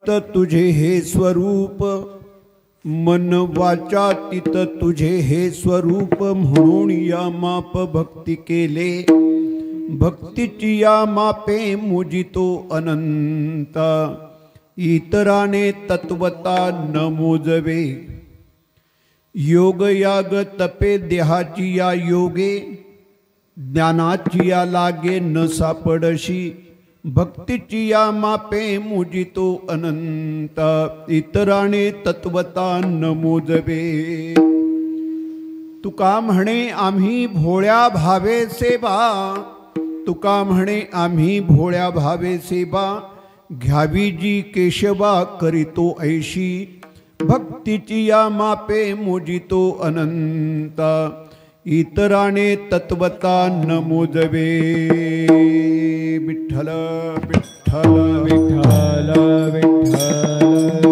फक्त तुझे हे स्वरूप, मन वाचा तित तुझे हे स्वरूप. म्हणून या माप भक्ती केले, भक्तीची या मापे मोजितो अनंता. इतराने तत्वता न मोजवे, योग याग तपे देहाची या योगे. ज्ञानाची या लागे न सापडशी, भक्तीची या मापे मोजितो अनंता. इतराने तत्वता न मोजवे. तुका म्हणे आम्ही भोळ्या भावे सेवा, तुका म्हणे आम्ही भोळ्या भावे सेवा. घ्यावी जी केशवा करीतो ऐशी, भक्तीची या मापे मोजितो अनंता. इतराने तत्वता न मोजवे. विठ्ठल विठ्ठल विठ्ठल विठ्ठल विठ्ठल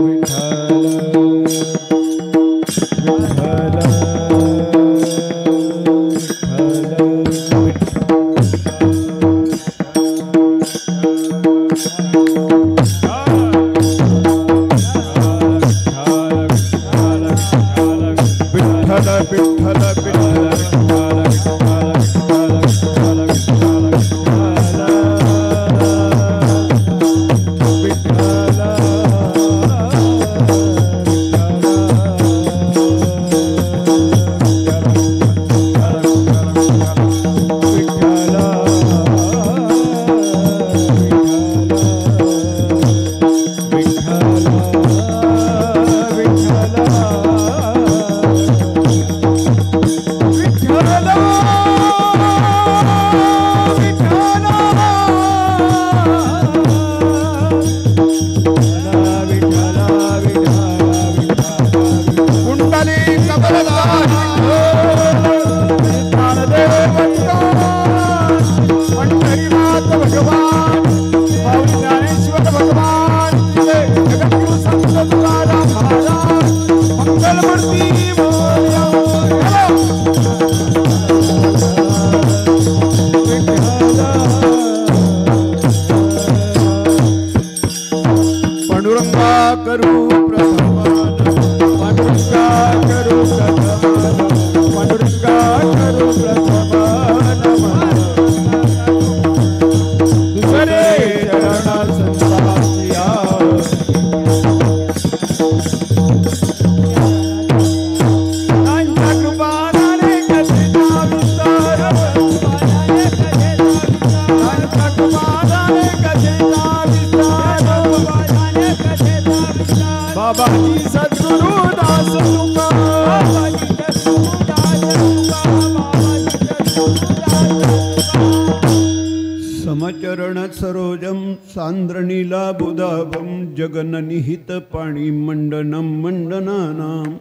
समचरण सरोजम सांद्रनीलाबुधाभं जगन्निहित पाणी मंडनं मंडनानां.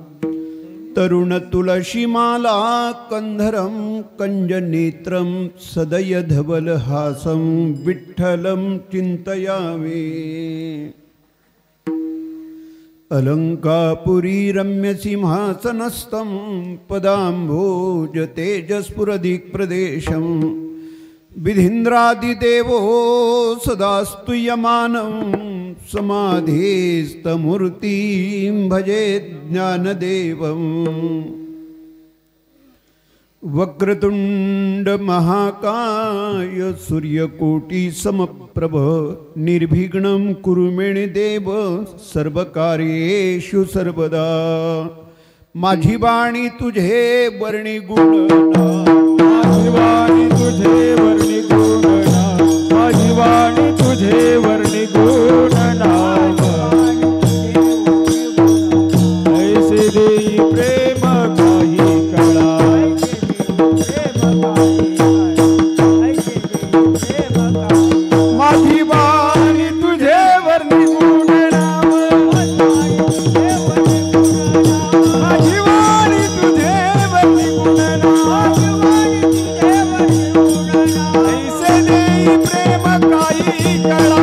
तरुण तुलसीमाला कंधरं कंजनेत्रं सदय धवलहासं विठ्ठलं चिंतयामि. अलंकापुरी रम्य सिंहासनस्थं पदाम्भोज तेजस्फुरदिक् प्रदेशं. विधीन्द्रादिदेवो सदा स्तूयमानं समाधिस्थमूर्तिं भजे ज्ञानदेवम्. वक्रतुंड महाकाय सूर्यकोटि समप्रभ निर्विघ्नं कुरु मे देव सर्वकार्येषु सर्वदा. माझी वाणी तुझे वर्णी गुणना, माझी वाणी तुझे वर्णी गुणना, माझी वाणी तुझे वर्णी गुणना. ऐसे देई प्रेम काही कळा, माझी वाणी तुझे वर्णी गुणना, माझी वाणी तुझे वर्णी गुणना. ऐसे देई प्रेम काही कळा.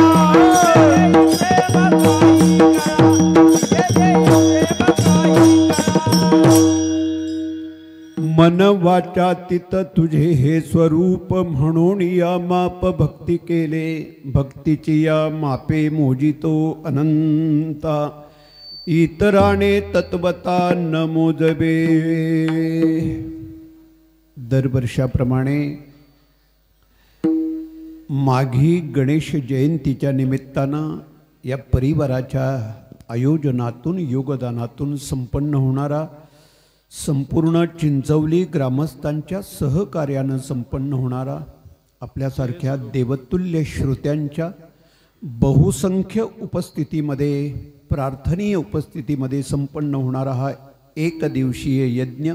मन वाचा तित तुझे हे स्वरूप म्हणून या माप भक्ती केले भक्तीची या मापे मोजितो अनंता इतराने तत्वता न मोजबे। दरवर्षाप्रमाणे माघी गणेश जयंतीच्या निमित्तानं या परिवाराच्या आयोजनातून योगदानातून संपन्न होणारा संपूर्ण चिंचवली ग्रामस्थांच्या सहकार्यानं संपन्न होणारा आपल्यासारख्या देवतुल्य श्रोत्यांच्या बहुसंख्य उपस्थितीमध्ये प्रार्थनीय उपस्थितीमध्ये संपन्न होणारा हा एक दिवसीय यज्ञ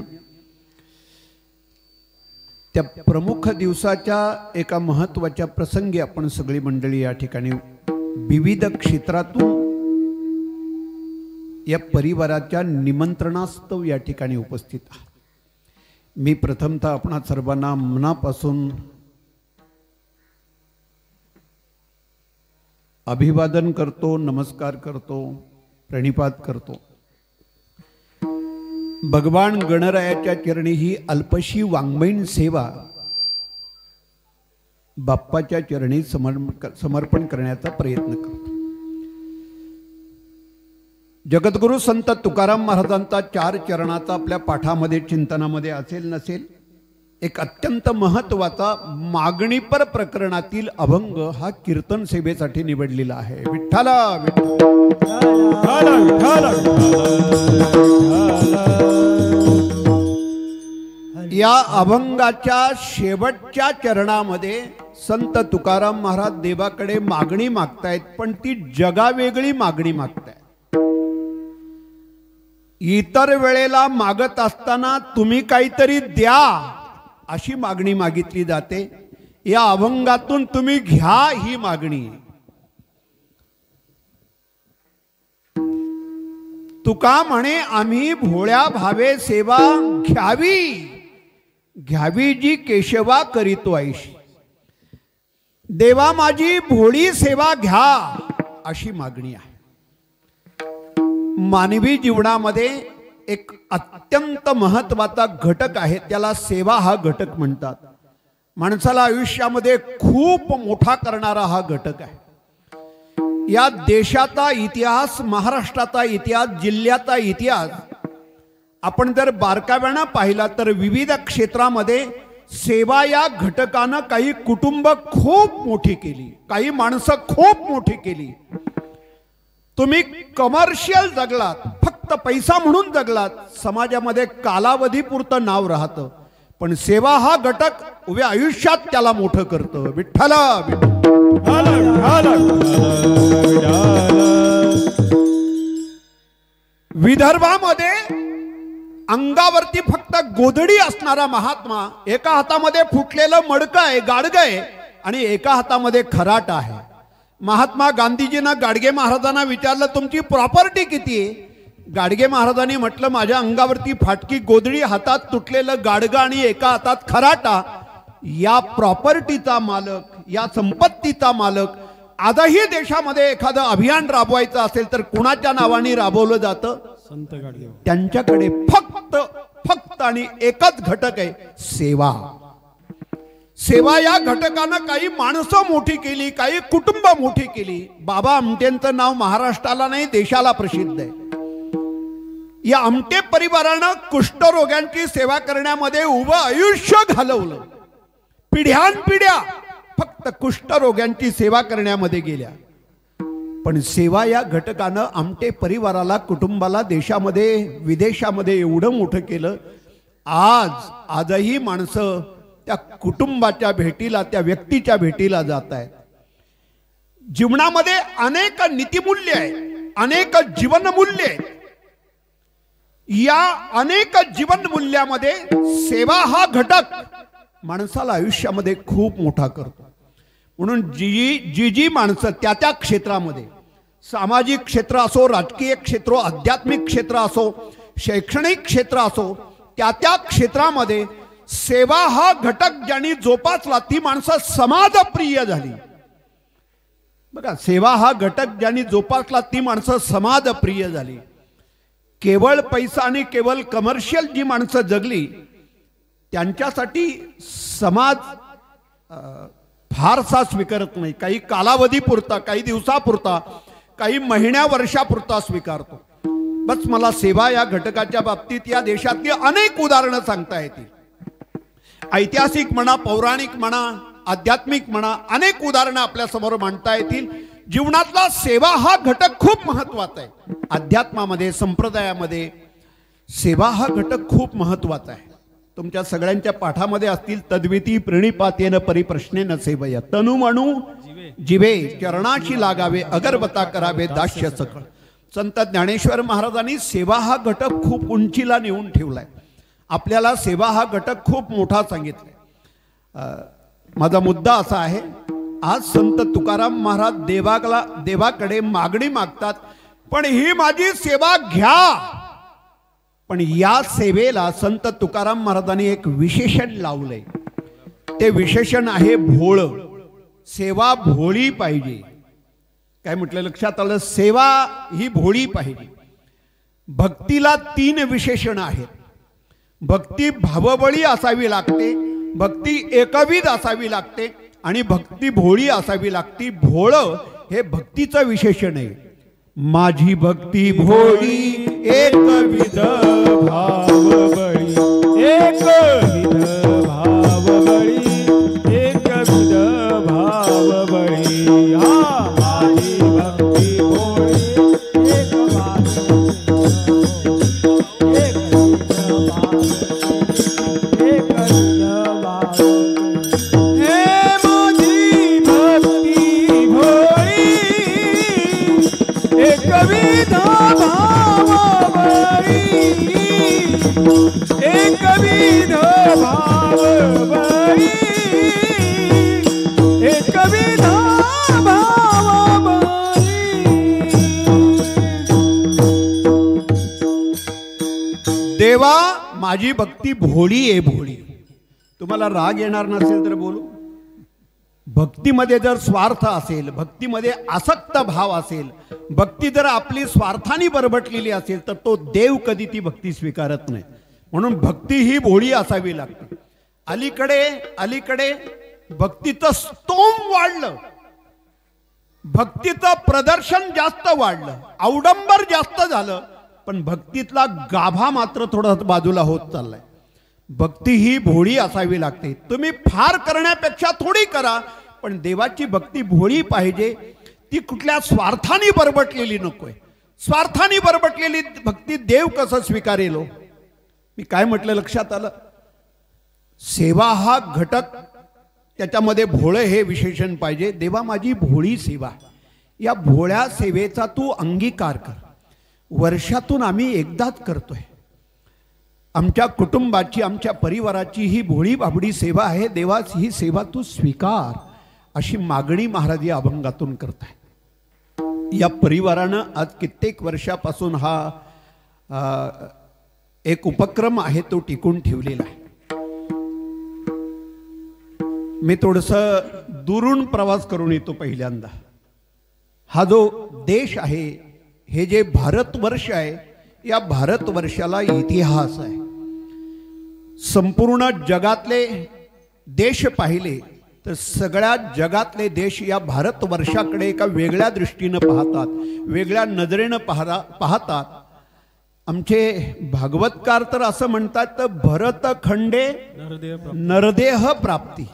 त्या प्रमुख दिवसाच्या एका महत्त्वाच्या प्रसंगी आपण सगळी मंडळी या ठिकाणी विविध क्षेत्रातून या परिवाराच्या निमंत्रणास्तव या ठिकाणी उपस्थित आहात। मी प्रथमतः आपणा सर्वांना मनापासून अभिवादन करतो, नमस्कार करतो, प्रणिपात करतो। भगवान गणरायाच्या चरणी ही अल्पशी वाङ्मयीन सेवा बाप्पाच्या चरणी समर्पण करण्याचा प्रयत्न करतो। जगद्गुरु संत तुकाराम महाराजांचा 4 चरणाचा आपल्या पाठामध्ये चिंतनामध्ये असेल नसेल एक अत्यंत महत्त्वाचा मागणीपर प्रकरणातील अभंग हा कीर्तन सेवेसाठी निवडलेला आहे। विठ्ठला या अभंगाच्या शेवटच्या चरणामध्ये संत तुकाराम महाराज देवाकडे मागणी मागतायत, पण ती जगावेगळी मागणी मागतायत। इतर वेळेला मागत असताना तुम्ही काहीतरी द्या अशी मागणी मागितली जाते, या अभंगातून तुम्ही घ्या ही मागणी आहे। तुका म्हणे आम्ही भोळ्या भावे सेवा घ्यावी घ्यावी जी केशवा करीतो ऐशी। देवा माझी भोळी सेवा घ्या अशी मागणी आहे। मानवी जीवनामध्ये एक अत्यंत महत्त्वाचा घटक आहे, त्याला सेवा हा घटक म्हणतात। माणसाला आयुष्यामध्ये खूप मोठा करणारा हा घटक आहे। या देशाचा इतिहास, महाराष्ट्राचा इतिहास, जिल्ह्याचा इतिहास आपण जर बारकाव्यानं पाहिला तर विविध क्षेत्रामध्ये सेवा या घटकानं काही कुटुंब खूप मोठी केली, काही माणसं खूप मोठी केली। तुम्ही कमर्शियल जगलात, फक्त पैसा म्हणून जगलात, समाजामध्ये कालावधीपुरतं नाव राहतं, पण सेवा हा घटक उभ्या आयुष्यात त्याला मोठं करतं। विठ्ठला विदर्भामध्ये अंगावरती फक्त गोधडी असणारा महात्मा, एका हातामध्ये फुटलेलं मडकं आहे, गाडगं आहे, आणि एका हातामध्ये खराट आहे। महात्मा गांधीजींना गाडगे महाराजांना विचारलं तुमची प्रॉपर्टी किती आहे? गाडगे महाराजांनी म्हटलं माझ्या अंगावरती फाटकी गोधडी, हातात तुटलेलं गाडगं आणि एका हातात खराटा। या प्रॉपर्टीचा मालक, या संपत्तीचा मालक आजही देशामध्ये एखादं अभियान राबवायचं असेल तर कुणाच्या नावाने राबवलं जातं? संत गाडगे। त्यांच्याकडे फक्त आणि एकच घटक आहे, सेवा। सेवा या घटकानं काही माणसं मोठी केली, काही कुटुंब मोठी केली। बाबा आमटेंचं नाव महाराष्ट्राला नाही देशाला प्रसिद्ध आहे। या आमटे परिवारानं कुष्ठरोग्यांची सेवा करण्यामध्ये उभं आयुष्य घालवलं, पिढ्यानपिढ्या फक्त कुष्ठरोग्यांची सेवा करण्यामध्ये गेल्या। पण सेवा या घटकानं आमटे परिवाराला, कुटुंबाला देशामध्ये विदेशामध्ये एवढं मोठं केलं। आजही माणसं त्या कुटुंबाच्या भेटीला, त्या व्यक्तीच्या भेटीला जात आहेत। जीवनामध्ये अनेक नीतिमूल्य आहेत, अनेक जीवनमूल्य आहेत। या अनेक जीवनमूल्यामध्ये सेवा हा घटक माणसाला आयुष्यामध्ये खूप मोठा करतो। म्हणून जी माणसं त्या क्षेत्रामध्ये, सामाजिक क्षेत्र असो, राजकीय क्षेत्र, आध्यात्मिक क्षेत्र असो, शैक्षणिक क्षेत्र असो, त्या क्षेत्रामध्ये सेवा हा घटक ज्यांनी जोपासला ती माणसं समाजप्रिय झाली। बघा, सेवा हा घटक ज्यांनी जोपासला ती माणसं समाजप्रिय झाली। केवळ पैसा आणि केवळ कमर्शियल जी माणसं जगली त्यांच्यासाठी समाज फारसा स्वीकारत नाही. काही कालावधीपुरता, काही दिवसापुरता, काही महिन्या वर्षापुरता स्वीकारतो. बस मला सेवा या घटकाच्या बाबतीत या देशातली अनेक उदाहरणं सांगता येतील. ऐतिहासिक म्हणा, पौराणिक म्हणा, आध्यात्मिक म्हणा, अनेक उदाहरणं आपल्या समोर मांडता येतील. जीवनातला सेवा हा घटक खूप महत्वाचा आहे. अध्यात्मामध्ये, संप्रदायामध्ये सेवा हा घटक खूप महत्वाचा आहे. तुमच्या सगळ्यांच्या पाठामध्ये असतील, तद्विती प्रणिपातेन परिप्रश्नेन सेवय, तनु मणू जिवे चरणाशी लागावे, अगरबता करावे दास्य सकळ. संत ज्ञानेश्वर महाराजांनी सेवा हा घटक खूप उंचीला नेऊन ठेवलाय. आपल्याला सेवा हा घटक खूप मोठा सांगितलाय. माझा मुद्दा असा आहे, आज संत तुकाराम महाराज देवाकडे मागणी मागतात, पण ही माझी सेवा घ्या. पण या सेवेला संत तुकाराम महाराजांनी एक विशेषण लावलंय. ते विशेषण आहे भोळ. सेवा भोळी पाहिजे. काय म्हटलं लक्षात आलं? सेवा ही भोळी पाहिजे. भक्तीला 3 विशेषण आहेत. भक्ती भावबळी असावी लागते, भक्ती एकविध असावी लागते आणि भक्ती भोळी असावी लागते. भोळ हे भक्तीचं विशेषण आहे. माझी भक्ती भोळी एकविध भावबळी, एकविध भावबळी, एकविध भावबळी. हा माझी भक्ती भोळी देवा माझी भक्ती भोळी आहे. भोळी. तुम्हाला राग येणार नसेल तर बोलू. भक्तीमध्ये जर स्वार्थ असेल, भक्तीमध्ये आसक्त भाव असेल, भक्ती जर आपली स्वार्थाने बरबटलेली असेल तर तो देव कधी ती भक्ती स्वीकारत नाही. म्हणून भक्ती ही भोळी असावी लागते. अलीकडे भक्तीचं स्तोम वाढलं, भक्तीचं प्रदर्शन जास्त वाढलं, अवडंबर जास्त झालं, पण भक्तीतला गाभा मात्र थोडा बाजूला होत चाललाय. भक्ती ही भोळी असावी लागते. तुम्ही फार करण्यापेक्षा थोडी करा, पण देवाची भक्ती भोळी पाहिजे. ती कुठल्या स्वार्थाने बरबटलेली नकोय. स्वार्थाने बरबटलेली भक्ती देव कसं स्वीकारेल? मी काय म्हटलं लक्षात आलं? सेवा हा घटक, त्याच्यामध्ये भोळे हे विशेषण पाहिजे. देवा माझी भोळी सेवा, या भोळ्या सेवेचा तू अंगीकार कर. वर्षातून आम्ही एकदाच करतोय. आमच्या कुटुंबाची, आमच्या परिवाराची ही भोळी बाबडी सेवा आहे. देवा ही सेवा तू स्वीकार, अशी मागणी महाराज या अभंगातून करताय. या परिवारानं आज कित्येक वर्षापासून हा एक उपक्रम आहे तो टिकून ठेवलेला आहे. मी थोडंसं दुरून प्रवास करून येतो पहिल्यांदा. हा जो देश आहे, हे जे भारतवर्ष आहे, या भारतवर्षाला इतिहास आहे. संपूर्ण जगातले देश पाहिले तर सगळ्या जगातले देश या भारतवर्षाकडे एका वेगळ्या दृष्टीनं पाहतात, वेगळ्या नजरेनं पाहतात. आमचे भागवतकार तर असं म्हणतात, तर भरतखंडे नरदेह प्राप्ती.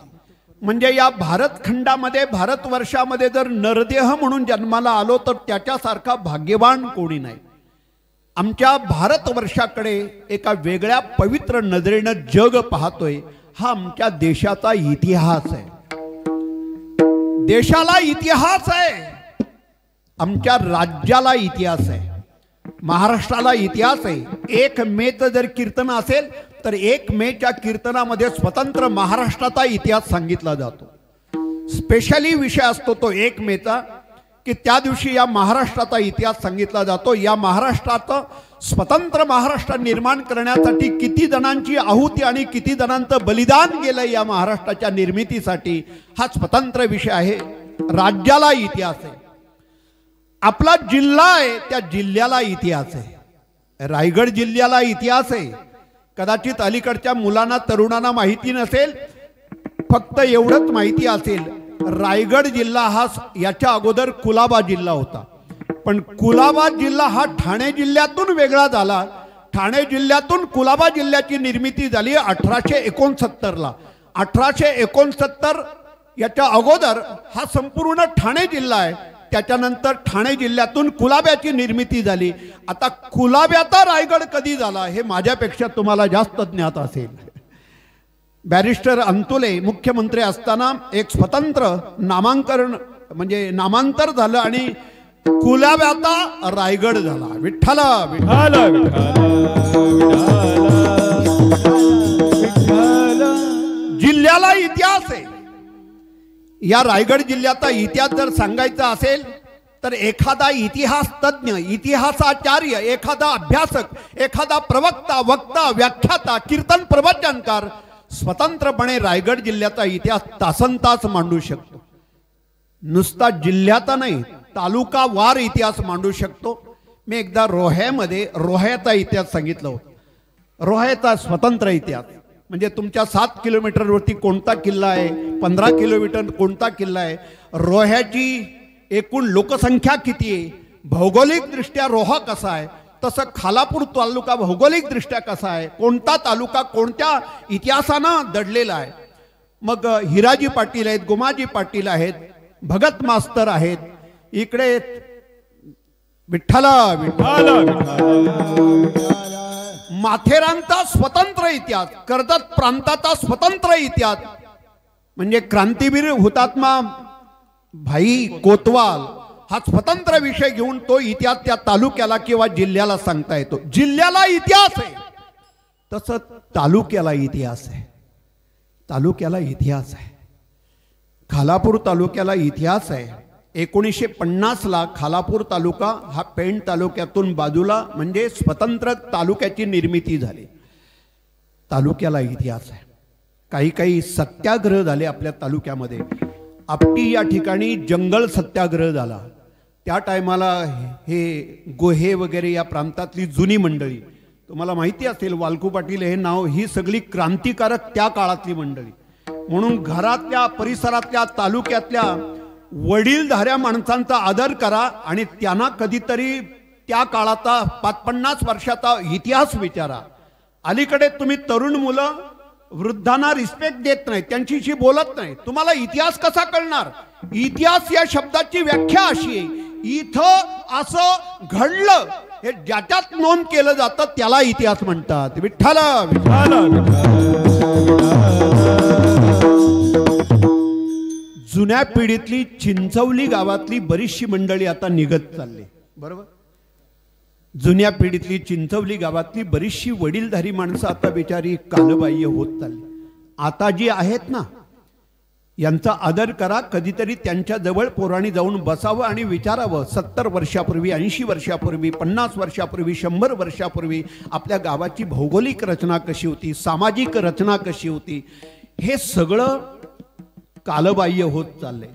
म्हणजे या भारतखंडामध्ये, भारतवर्षामध्ये जर नरदेह म्हणून जन्माला आलो तर त्याच्यासारखा भाग्यवान कोणी नाही. आमच्या भारतवर्षाकडे एका वेगळ्या पवित्र नजरेनं जग पाहतोय. हा आमच्या देशाचा इतिहास आहे. देशाला इतिहास आहे, आमच्या राज्याला इतिहास आहे, महाराष्ट्राला इतिहास आहे. 1 मेचं जर कीर्तन असेल तर 1 मेच्या कीर्तनामध्ये स्वतंत्र महाराष्ट्राचा इतिहास सांगितला जातो. स्पेशली विषय असतो तो 1 मेचा, की त्या दिवशी या महाराष्ट्राचा इतिहास सांगितला जातो. या महाराष्ट्राचं स्वतंत्र महाराष्ट्र निर्माण करण्यासाठी किती जणांची आहुती आणि किती जणांचं बलिदान गेलं या महाराष्ट्राच्या निर्मितीसाठी, हा स्वतंत्र विषय आहे. राज्याला इतिहास आहे. आपला जिल्हा आहे, त्या जिल्ह्याला इतिहास आहे. रायगड जिल्ह्याला इतिहास आहे. कदाचित अलीकडच्या मुलांना तरुणांना माहिती नसेल, फक्त एवढंच माहिती असेल, रायगड जिल्हा हा याच्या अगोदर कुलाबा जिल्हा होता. पण कुलाबा जिल्हा हा ठाणे जिल्ह्यातून वेगळा झाला. ठाणे जिल्ह्यातून कुलाबा जिल्ह्याची निर्मिती झाली 1869ला. 1869 याच्या अगोदर हा संपूर्ण ठाणे जिल्हा आहे. त्याच्यानंतर ठाणे जिल्ह्यातून कुलाब्याची निर्मिती झाली. आता कुलाब्याचा रायगड कधी झाला हे माझ्यापेक्षा तुम्हाला जास्त ज्ञात असेल. बॅरिस्टर अंतुले मुख्यमंत्री असताना एक स्वतंत्र नामांतर झालं आणि कुलाब्याचा रायगड झाला. विठ्ठल विठ्ठल जिल्ह्याला इतिहास आहे. या रायगड जिल्ह्याचा इतिहास जर सांगायचा असेल तर एखादा इतिहास तज्ञ, इतिहासाचार्य, एखादा अभ्यासक, एखादा प्रवक्ता, वक्ता, व्याख्याता, कीर्तन प्रवचनकार स्वतंत्रपणे रायगड जिल्ह्याचा इतिहास तासनतास मांडू शकतो. नुसता जिल्ह्याचा नाही, तालुका वार इतिहास मांडू शकतो. मी एकदा रोह्याचा इतिहास सांगितलं होतं. रोह्याचा स्वतंत्र इतिहास म्हणजे तुमच्या 7 किलोमीटरवरती कोणता किल्ला आहे, 15 किलोमीटर कोणता किल्ला आहे, रोह्याची एकूण लोकसंख्या किती आहे, भौगोलिकदृष्ट्या रोहा कसा आहे, तसं खालापूर तालुका भौगोलिकदृष्ट्या कसा आहे, कोणता तालुका कोणत्या इतिहासानं दडलेला आहे. मग हिराजी पाटील आहेत, गोमाजी पाटील आहेत, भगत मास्तर आहेत, इकडे विठ्ठल माथेरानचा स्वतंत्र इतिहास, कर्जत प्रांताचा स्वतंत्र इतिहास म्हणजे क्रांतीवीर हुतात्मा भाई कोतवाल हा स्वतंत्र विषय घेऊन तो इतिहास त्या तालुक्याला किंवा जिल्ह्याला सांगता येतो. जिल्ह्याला इतिहास आहे तसं तालुक्याला इतिहास आहे. तालुक्याला इतिहास आहे. खालापूर तालुक्याला इतिहास आहे. 1950ला खालापूर तालुका हा पेण तालुक्यातून बाजूला म्हणजे स्वतंत्र तालुक्याची निर्मिती झाली. तालुक्याला इतिहास आहे. काही सत्याग्रह झाले आपल्या तालुक्यामध्ये. आपटी या ठिकाणी जंगल सत्याग्रह झाला. त्या टायमाला हे गोहे वगैरे या प्रांतातली जुनी मंडळी, तुम्हाला माहिती असेल वालकू पाटील हे नाव, ही सगळी क्रांतिकारक त्या काळातली मंडळी. म्हणून घरातल्या, परिसरातल्या, तालुक्यातल्या वडीलधाऱ्या माणसांचा आदर करा आणि त्यांना कधीतरी त्या काळाचा 50 वर्षाचा इतिहास विचारा. अलीकडे तुम्ही तरुण मुलं वृद्धांना रिस्पेक्ट देत नाही, त्यांच्याशी बोलत नाही. तुम्हाला इतिहास कसा कळणार? इतिहास या शब्दाची व्याख्या अशी आहे, इथं असं घडलं हे ज्याच्यात नोंद केलं जातं त्याला इतिहास म्हणतात. विठ्ठल जुन्या पिढीतली चिंचवली गावातली बरीचशी मंडळी आता निघत चालली. बरोबर, जुन्या पिढीतली चिंचवली गावातली बरीचशी वडीलधारी माणसं आता बिचारी कालबाह्य होत चालली. आता जी आहेत ना, यांचा आदर करा. कधीतरी त्यांच्या जवळ पोरांनी जाऊन बसावं आणि विचारावं, 70 वर्षापूर्वी, 80 वर्षापूर्वी, 50 वर्षापूर्वी, 100 वर्षापूर्वी आपल्या गावाची भौगोलिक रचना कशी होती, सामाजिक रचना कशी होती. हे सगळं कालबाह्य होत चाललंय.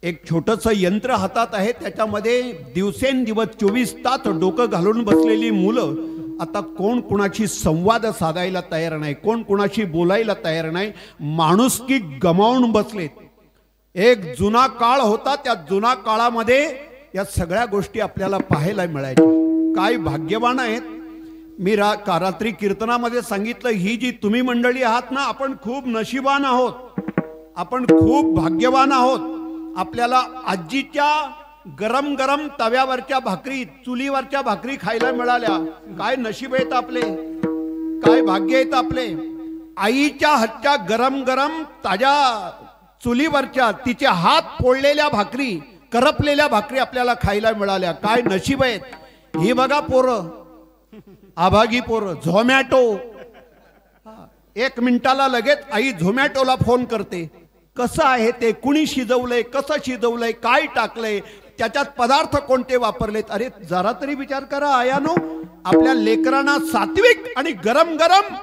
एक छोटंसं यंत्र हातात आहे, त्याच्यामध्ये दिवसेंदिवस 24 तास डोकं घालून बसलेली मुलं आता कोण कुणाशी संवाद साधायला तयार नाही, कोण कुणाशी बोलायला तयार नाही, माणुसकी गमावून बसलेत. एक जुना काळ होता, त्या जुना काळामध्ये या सगळ्या गोष्टी आपल्याला पाहायला मिळायच्या. काय भाग्यवान आहेत. मी रात्री कीर्तनामध्ये सांगितलं, ही जी तुम्ही मंडळी आहात ना, आपण खूप नशिबान आहोत, आपण खूप भाग्यवान आहोत. आपल्याला आजीच्या गरम गरम तव्यावरच्या भाकरी, चुलीवरच्या भाकरी खायला मिळाल्या. काय नशीब आहेत आपले, काय भाग्य आहेत आपले. आईच्या हातच्या गरम गरम ताज्या चुलीवरच्या, तिचे हात फोडलेल्या भाकरी, करपलेल्या भाकरी आपल्याला खायला मिळाल्या. काय नशीब आहेत. ही बघा पोरं, आभागी पोरं, झोमॅटो. 1 मिनिटाला लगेच आई झोमॅटोला फोन करते. कसं आहे ते, कुणी शिजवलंय, कसं शिजवलंय, काय टाकलंय, त्याच्यात पदार्थ कोणते वापरलेत. अरे जरा तरी विचार करा आयानो, आपल्या लेकरांना सात्विक आणि गरम गरम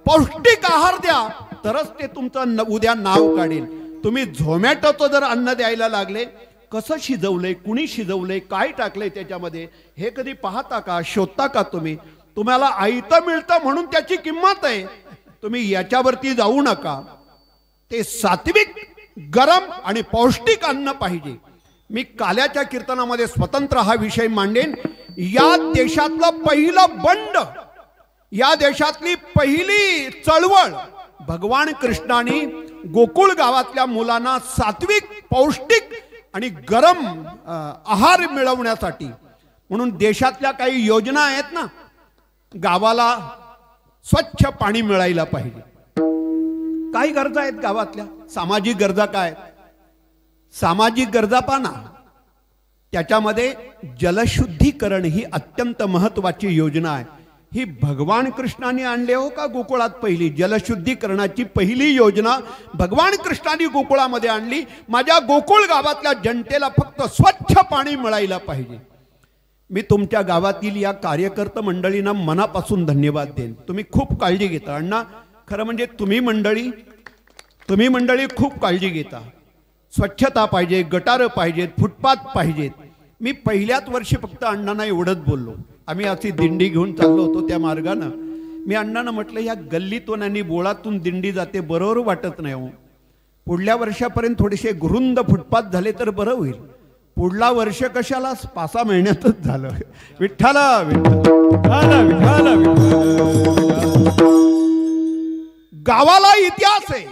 पौष्टिक आहार द्या, तरच ते तुमचं उद्या नाव काढेल. तुम्ही झोमॅटोचं जर अन्न द्यायला लागले, कसं शिजवलंय, कुणी शिजवलंय, काय टाकलंय त्याच्यामध्ये, हे कधी पाहता का, शोधता का तुम्ही? तुम्हाला आयतं मिळतं म्हणून त्याची किंमत आहे, तुम्ही याच्यावरती जाऊ नका. ते सात्विक, गरम आणि पौष्टिक अन्न पाहिजे. मी काल्याच्या कीर्तनामध्ये स्वतंत्र हा विषय मांडेन. या देशातलं पहिलं बंड, या देशातली पहिली चळवळ भगवान कृष्णाने गोकुळ गावातल्या मुलांना सात्विक, पौष्टिक आणि गरम आहार मिळवण्यासाठी म्हणून देशातल्या काही योजना आहेत ना. गावाला स्वच्छ पाणी मिळायला पाहिजे. काही गरजा आहेत गावातल्या, सामाजिक गरजा काय? सामाजिक गरजा पाना, त्याच्यामध्ये जलशुद्धीकरण ही अत्यंत महत्वाची योजना आहे. ही भगवान कृष्णाने आणले हो का गोकुळात? पहिली जलशुद्धीकरणाची पहिली योजना भगवान कृष्णाने गोकुळामध्ये आणली. माझ्या गोकुळ गावातल्या जनतेला फक्त स्वच्छ पाणी मिळायला पाहिजे. मी तुमच्या गावातील या कार्यकर्ता मंडळींना मनापासून धन्यवाद देईन. तुम्ही खूप काळजी घेता अण्णा. खरं म्हणजे तुम्ही मंडळी खूप काळजी घेता. स्वच्छता पाहिजे, गटारं पाहिजेत, फुटपाथ पाहिजेत. मी पहिल्याच वर्षी फक्त अण्णांना एवढंच बोललो. आम्ही अशी दिंडी घेऊन चाललो होतो त्या मार्गानं. मी अण्णांना म्हटलं या गल्लीतून आणि बोळातून दिंडी जाते, बरोबर वाटत नाही हो. पुढल्या वर्षापर्यंत थोडेसे गुरुंद फुटपाथ झाले तर बरं होईल. पुढला वर्ष कशाला, 5-6 महिन्यातच झालं. विठ्ठला गावाला इतिहास आहे.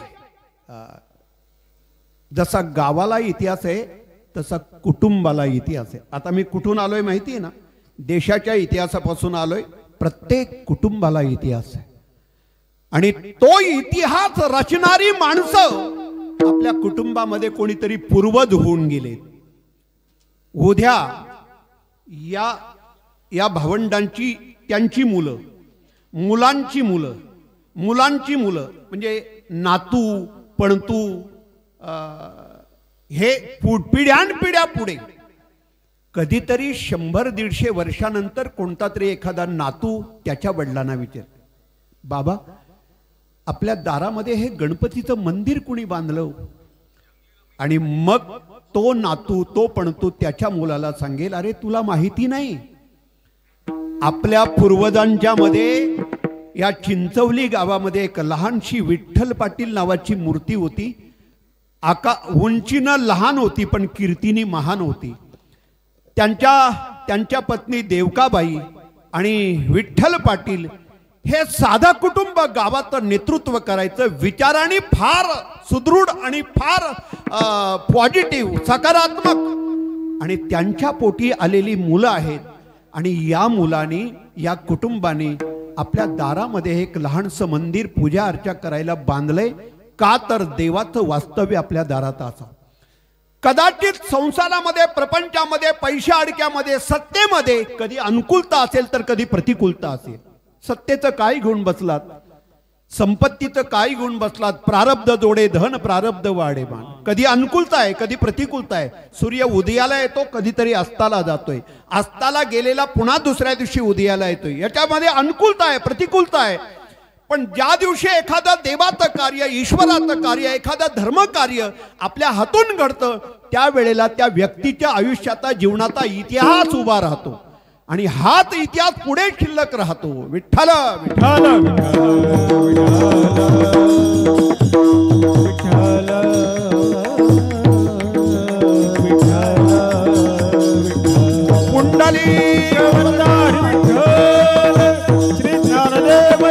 जसा गावाला इतिहास आहे तसा कुटुंबाला इतिहास आहे. आता मी कुठून आलोय माहिती आहे ना? देशाच्या इतिहासापासून आलोय. प्रत्येक कुटुंबाला इतिहास आहे आणि तो इतिहास रचणारी माणसं आपल्या कुटुंबामध्ये कोणीतरी पूर्वज होऊन गेले. उद्या या भावंडांची, त्यांची मुलं, मुलांची मुलं म्हणजे नातू, पणतू, हे पिढ्यानपिढ्या पुढे कधीतरी 100-150 वर्षानंतर कोणता तरी एखादा नातू त्याच्या वडिलांना विचार, बाबा आपल्या दारामध्ये हे गणपतीचं मंदिर कुणी बांधलं? आणि मग तो नातू, तो पणतू त्याच्या मुलाला सांगेल, अरे तुला माहिती नाही, आपल्या पूर्वजांच्या मध्ये या चिंचवली गावामध्ये एक लहानशी विठ्ठल पाटील नावाची मूर्ती होती. उंचीनं लहान होती पण कीर्तीने महान होती. त्यांच्या पत्नी देवकाबाई आणि विठ्ठल पाटील हे साधा कुटुंब गावाचं नेतृत्व करायचं. विचारांनी फार सुदृढ आणि फार पॉझिटिव्ह, सकारात्मक, आणि त्यांच्या पोटी आलेली मुलं आहेत. आणि या मुलांनी, या कुटुंबाने आपल्या दारामध्ये एक लहानसं मंदिर पूजा अर्चा करायला बांधलंय. का तर देवाचं वास्तव्य आपल्या दारात असावं. कदाचित संसारामध्ये, प्रपंचामध्ये, पैशा अडक्यामध्ये, सत्तेमध्ये कधी अनुकूलता असेल तर कधी प्रतिकूलता असेल. सत्तेचं काय घेऊन बसलात, संपत्तीचं काय घेऊन बसलात? प्रारब्ध जोडे धन, प्रारब्ध वाढे मान. कधी अनुकूलता आहे, कधी प्रतिकूलता आहे. सूर्य उदयाला येतो, कधीतरी अस्ताला जातोय. अस्ताला गेलेला पुन्हा दुसऱ्या दिवशी उदयाला येतोय. याच्यामध्ये अनुकूलता आहे, प्रतिकूलता आहे. पण ज्या दिवशी एखादा देवाचं कार्य, ईश्वराचं कार्य, एखादा धर्म कार्य आपल्या हातून घडतं, त्यावेळेला त्या व्यक्तीच्या आयुष्याचा, जीवनाचा इतिहास उभा राहतो आणि हाच इतिहास पुढे शिल्लक राहतो. विठ्ठल कुंडली श्री ज्ञानदेव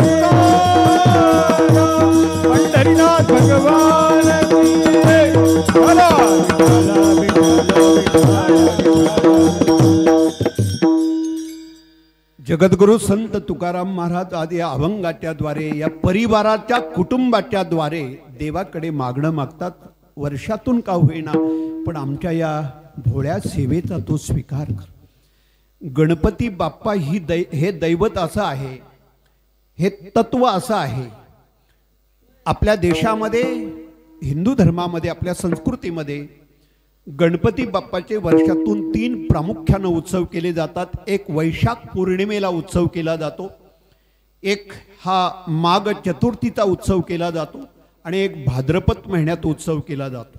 पंढरीनाथ भगवान जगद्गुरु संत तुकाराम महाराज आदी अभंगाच्या द्वारे, या परिवाराच्या, कुटुंबाच्या द्वारे देवाकडे मागणं मागतात. वर्षातून का होईना पण आमच्या या भोळ्या सेवेचा तो स्वीकार कर. गणपती बाप्पा हे दैवत असं आहे, हे तत्व असं आहे. आपल्या देशामध्ये, हिंदू धर्मामध्ये, आपल्या संस्कृतीमध्ये गणपती बाप्पाचे वर्षातून 3 प्रामुख्याने उत्सव केले जातात. एक वैशाख पौर्णिमेला उत्सव केला जातो, एक हा माघ चतुर्थीचा उत्सव केला जातो, आणि एक भाद्रपद महिन्यात उत्सव केला जातो.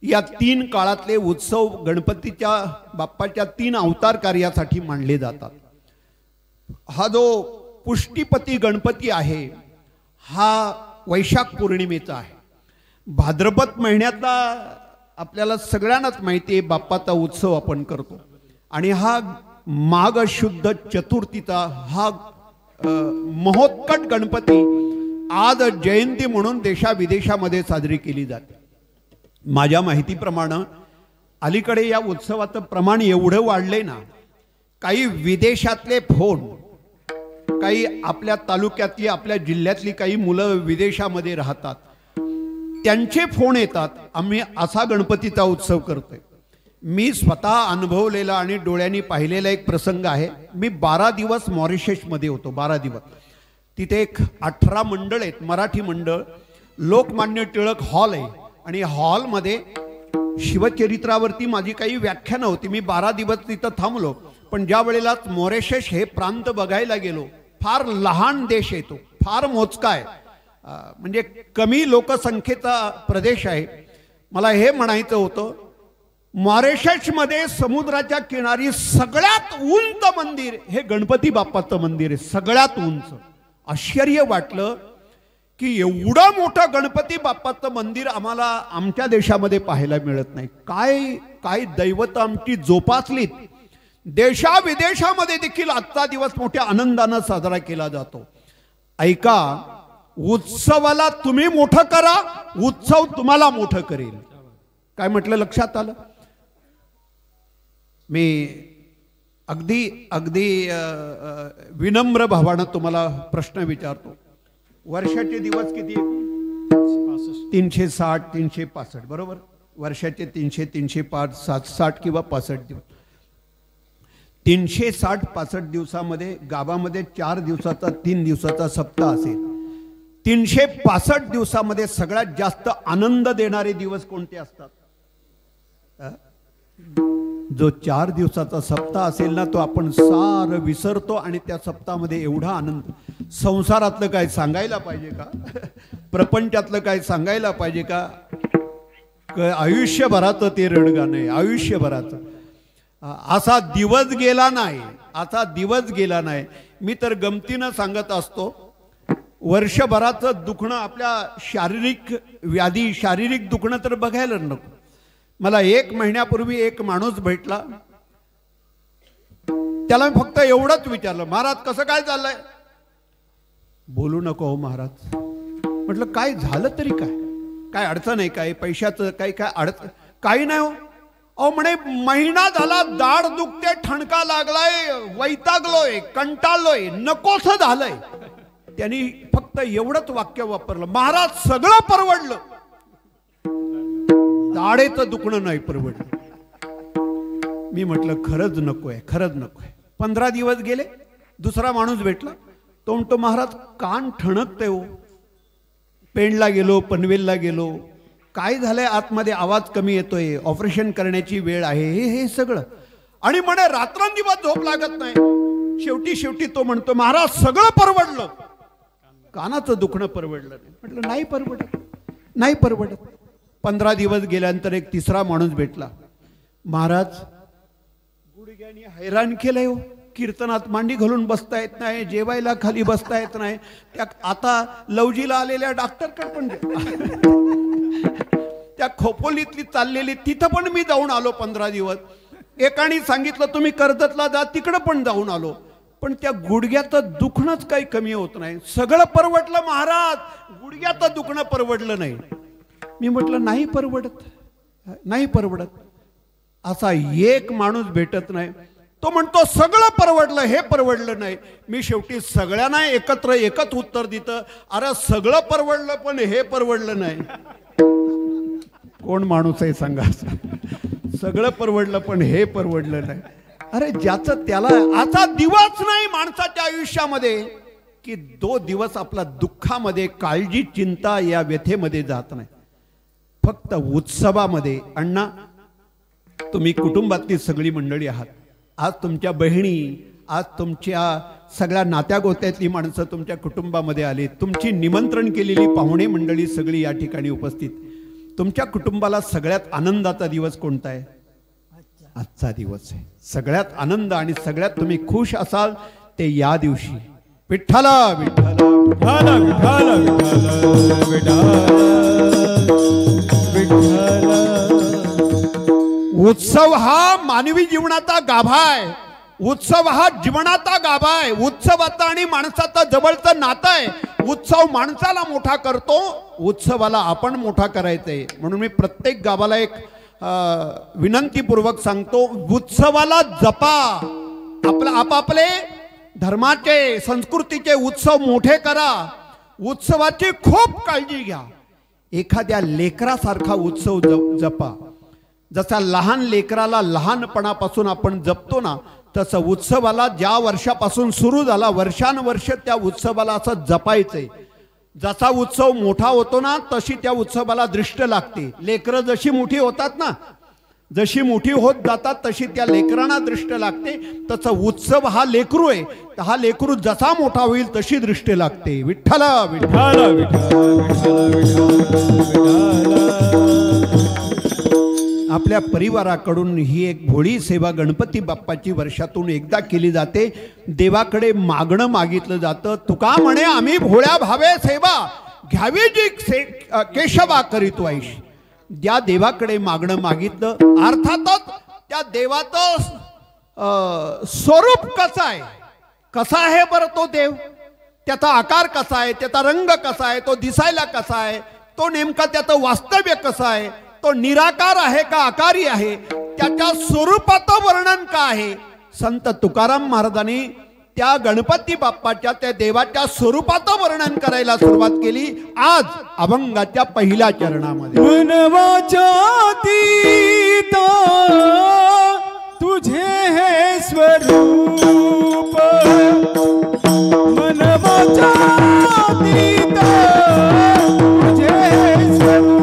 या 3 काळातले उत्सव गणपतीच्या बाप्पाच्या 3 अवतार कार्यासाठी मानले जातात. हा जो पुष्टीपती गणपती आहे हा वैशाख पौर्णिमेचा आहे. भाद्रपद महिन्यातला आपल्याला सगळ्यांनाच माहिती आहे बाप्पाचा उत्सव आपण करतो आणि हा माघ शुद्ध चतुर्थीचा हा महोत्कट गणपती आज जयंती म्हणून देशाविदेशामध्ये साजरी केली जाते. माझ्या माहितीप्रमाणे अलीकडे या उत्सवाचं प्रमाण एवढं वाढले ना, काही विदेशातले फोन, काही आपल्या तालुक्यातली आपल्या जिल्ह्यातली काही मुलं विदेशामध्ये राहतात त्यांचे फोन येतात, आम्ही असा गणपतीचा उत्सव करतोय. मी स्वतः अनुभवलेला आणि डोळ्यांनी पाहिलेला एक प्रसंग आहे. मी 12 दिवस मॉरिशसमध्ये होतो. 12 दिवस तिथे एक 18 मंडळ आहेत, मराठी मंडळ. लोकमान्य टिळक हॉल आहे आणि हॉलमध्ये शिवचरित्रावरती माझी काही व्याख्यानं होती. मी 12 दिवस तिथं थांबलो. पण ज्या वेळेला मॉरिशस हे प्रांत बघायला गेलो, फार लहान देश आहे तो, फार मोजका आहे, म्हणजे कमी लोकसंख्येचा प्रदेश आहे. मला हे म्हणायचं होतं, मॉरिशसमध्ये समुद्राच्या किनारी सगळ्यात उंच मंदिर हे गणपती बाप्पाचं मंदिर आहे, सगळ्यात उंच. आश्चर्य वाटलं की एवढं मोठं गणपती बाप्पाचं मंदिर आम्हाला आमच्या देशामध्ये पाहायला मिळत नाही. काय काय दैवत आमची जोपासलीत. देशाविदेशामध्ये देखील आजचा दिवस मोठ्या आनंदानं साजरा केला जातो. ऐका, उत्सवाला तुम्ही मोठं करा, उत्सव तुम्हाला मोठं करेल. काय म्हटलं लक्षात आलं? मी अगदी अगदी विनम्र भावानं तुम्हाला प्रश्न विचारतो. वर्षाचे दिवस किती? 360 365 बरोबर. वर्षाचे 300 305 60 किंवा 65 दिवस. 360-65 दिवसामध्ये गावामध्ये 4 दिवसाचा 3 दिवसाचा सप्ताह असेल. 365 दिवसामध्ये सगळ्यात जास्त आनंद देणारे दिवस कोणते असतात? जो 4 दिवसाचा सप्ताह असेल ना, तो आपण सार विसरतो आणि त्या सप्ताहामध्ये एवढा आनंद. संसारातलं काय सांगायला पाहिजे का? प्रपंचातलं काय सांगायला पाहिजे का? आयुष्यभराचं ते रडगाणं आहे, आयुष्यभराचं. असा दिवस गेला नाही, असा दिवस गेला नाही. मी तर गमतीनं सांगत असतो, वर्षभराचं दुखणं, आपल्या शारीरिक व्याधी, शारीरिक दुखणं तर बघायला नको. मला 1 महिन्यापूर्वी एक माणूस भेटला. त्याला मी फक्त एवढंच विचारलं, महाराज कसं काय चाललंय? बोलू नको हो महाराज. म्हटलं काय झालं तरी काय? काय अडचण आहे काय? पैशाचं काही काय अडचण? काही नाही हो. अहो म्हणे महिना झाला दाढ दुखते, ठणका लागलाय, वैतागलोय, कंटाळलोय, नकोसं झालंय. त्यांनी फक्त एवढंच वाक्य वापरलं, महाराज सगळं परवडलं, दाढेचं दुखणं नाही परवडलं. मी म्हटलं खरंच नकोय, खरंच नकोय. 15 दिवस गेले, दुसरा माणूस भेटला. तो म्हणतो महाराज कान ठणकते हो. पेणला गेलो, पनवेलला गेलो, काय झालंय आतमध्ये आवाज कमी येतोय, ऑपरेशन करण्याची वेळ आहे, हे सगळं. आणि म्हणे रात्रंदिवस झोप लागत नाही. शेवटी तो म्हणतो महाराज सगळं परवडलं, कानाचं दुखणं परवडलं नाही. म्हटलं नाही परवडत, नाही परवडत. 15 दिवस गेल्यानंतर एक तिसरा माणूस भेटला. महाराज गुडघ्याने हैराण केलंय हो. कीर्तनात मांडी घालून बसता येत नाही, जेवायला खाली बसता येत नाही. त्या आता लवजीला आलेल्या डॉक्टरकडे पण त्या खोपोलीतली चाललेली तिथं पण मी जाऊन आलो 15 दिवस. एकाने सांगितलं तुम्ही कर्जतला जा, तिकडं पण जाऊन आलो. पण त्या गुडघ्याचं दुखणंच काही कमी होत नाही. सगळं परवडलं महाराज, गुडघ्याचं दुखणं परवडलं नाही. मी म्हटलं नाही परवडत, नाही परवडत. असा एक माणूस भेटत नाही. तो म्हणतो सगळं परवडलं, हे परवडलं नाही. मी शेवटी सगळ्यांना एकत्र एकच उत्तर देतं, अरे सगळं परवडलं पण हे परवडलं नाही. कोण माणूस आहे सांगा? सगळं परवडलं पण हे परवडलं नाही. अरे ज्याचं त्याला. असा दिवस नाही माणसाच्या आयुष्यामध्ये की 2 दिवस आपला दुःखामध्ये, काळजी, चिंता या व्यथेमध्ये जात नाही. फक्त उत्सवामध्ये. अण्णा तुम्ही कुटुंबातली सगळी मंडळी आहात. आज तुमच्या बहिणी, आज तुमच्या सगळ्या नात्या गोत्यातली माणसं तुमच्या कुटुंबामध्ये आली. तुमची निमंत्रण केलेली पाहुणे मंडळी सगळी या ठिकाणी उपस्थित. तुमच्या कुटुंबाला सगळ्यात आनंदाचा दिवस कोणता आहे? आजचा दिवस आहे. सगळ्यात आनंद आणि सगळ्यात तुम्ही खुश असाल ते या दिवशी विठ्ठल विठ्ठल विठ्ठल विठ्ठल विठ्ठल विठ्ठल। उत्सव हा मानवी जीवनाचा गाभा आहे, उत्सव हा जीवनाचा गाभा आहे, उत्सवाचा आणि माणसाचा जवळचं नातं आहे। उत्सव माणसाला मोठा करतो, उत्सवाला आपण मोठा करायचंय। म्हणून मी प्रत्येक गावाला एक विनंतीपूर्वक सांगतो, उत्सवाला जपा, आपापले धर्माचे संस्कृतीचे उत्सव मोठे करा, उत्सवाची खूप काळजी घ्या। एखाद्या लेकरासारखा उत्सव जपा। जसा लहान लेकराला लहानपणापासून आपण जपतो ना, तसं उत्सवाला ज्या वर्षापासून सुरू झाला वर्षानुवर्ष त्या उत्सवाला असं जपायचंय। जसा उत्सव मोठा होतो ना तशी त्या उत्सवाला दृष्ट लागते। लेकरं जशी मोठी होतात ना, जशी मोठी होत जातात तशी त्या लेकरांना दृष्ट लागते। तसं उत्सव हा लेकरू आहे, तर हा लेकरू जसा मोठा होईल तशी दृष्ट लागते। विठ्ठल विठ्ठल आपल्या परिवाराकडून ही एक भोळी सेवा गणपती बाप्पाची वर्षातून एकदा केली जाते। देवाकडे मागणं मागितलं जातं। तुका म्हणे आम्ही भोळ्या भावे सेवा घ्यावी जी केशवा करीतो ऐशी। ज्या देवाकडे मागणं मागितलं, अर्थातच त्या देवाचं स्वरूप कसं आहे, कसा आहे बरं तो देव, त्याचा आकार कसा आहे, त्याचा रंग कसा आहे, तो दिसायला कसा आहे, तो नेमका त्याचं वास्तव्य कसं आहे, तो निराकार आहे का आकारी आहे, त्याच्या स्वरूपाचं वर्णन का आहे। संत तुकाराम महाराजांनी त्या गणपती बाप्पाच्या त्या देवाच्या स्वरूपाचं वर्णन करायला सुरुवात केली आज अभंगाच्या पहिल्या चरणामध्ये। मनवाचातीत तुझे हे स्वरूप, मनवाचातीत तुझे हे स्वरूप,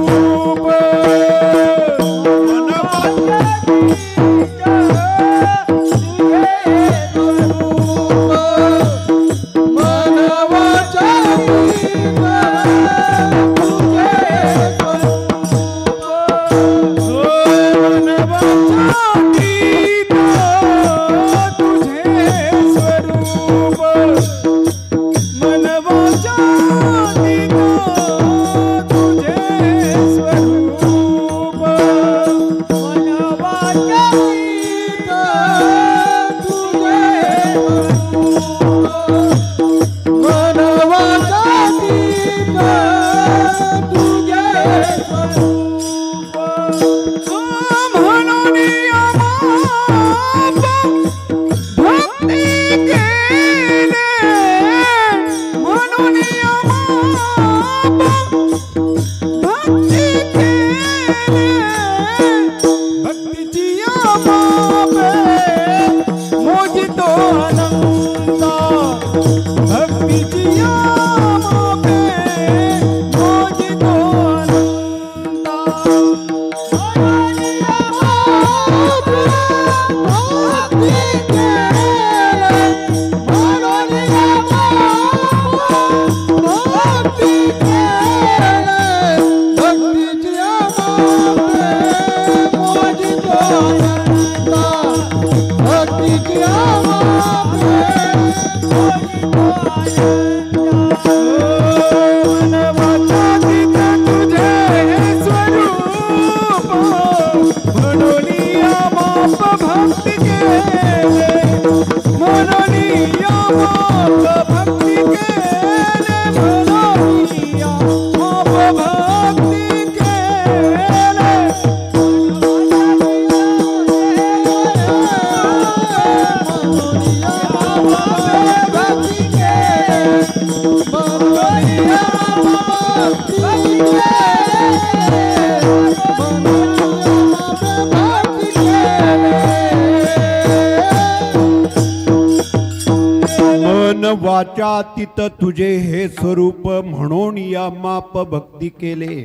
वाचातीत तुझे हे स्वरूप, म्हणून या माप भक्ती केले।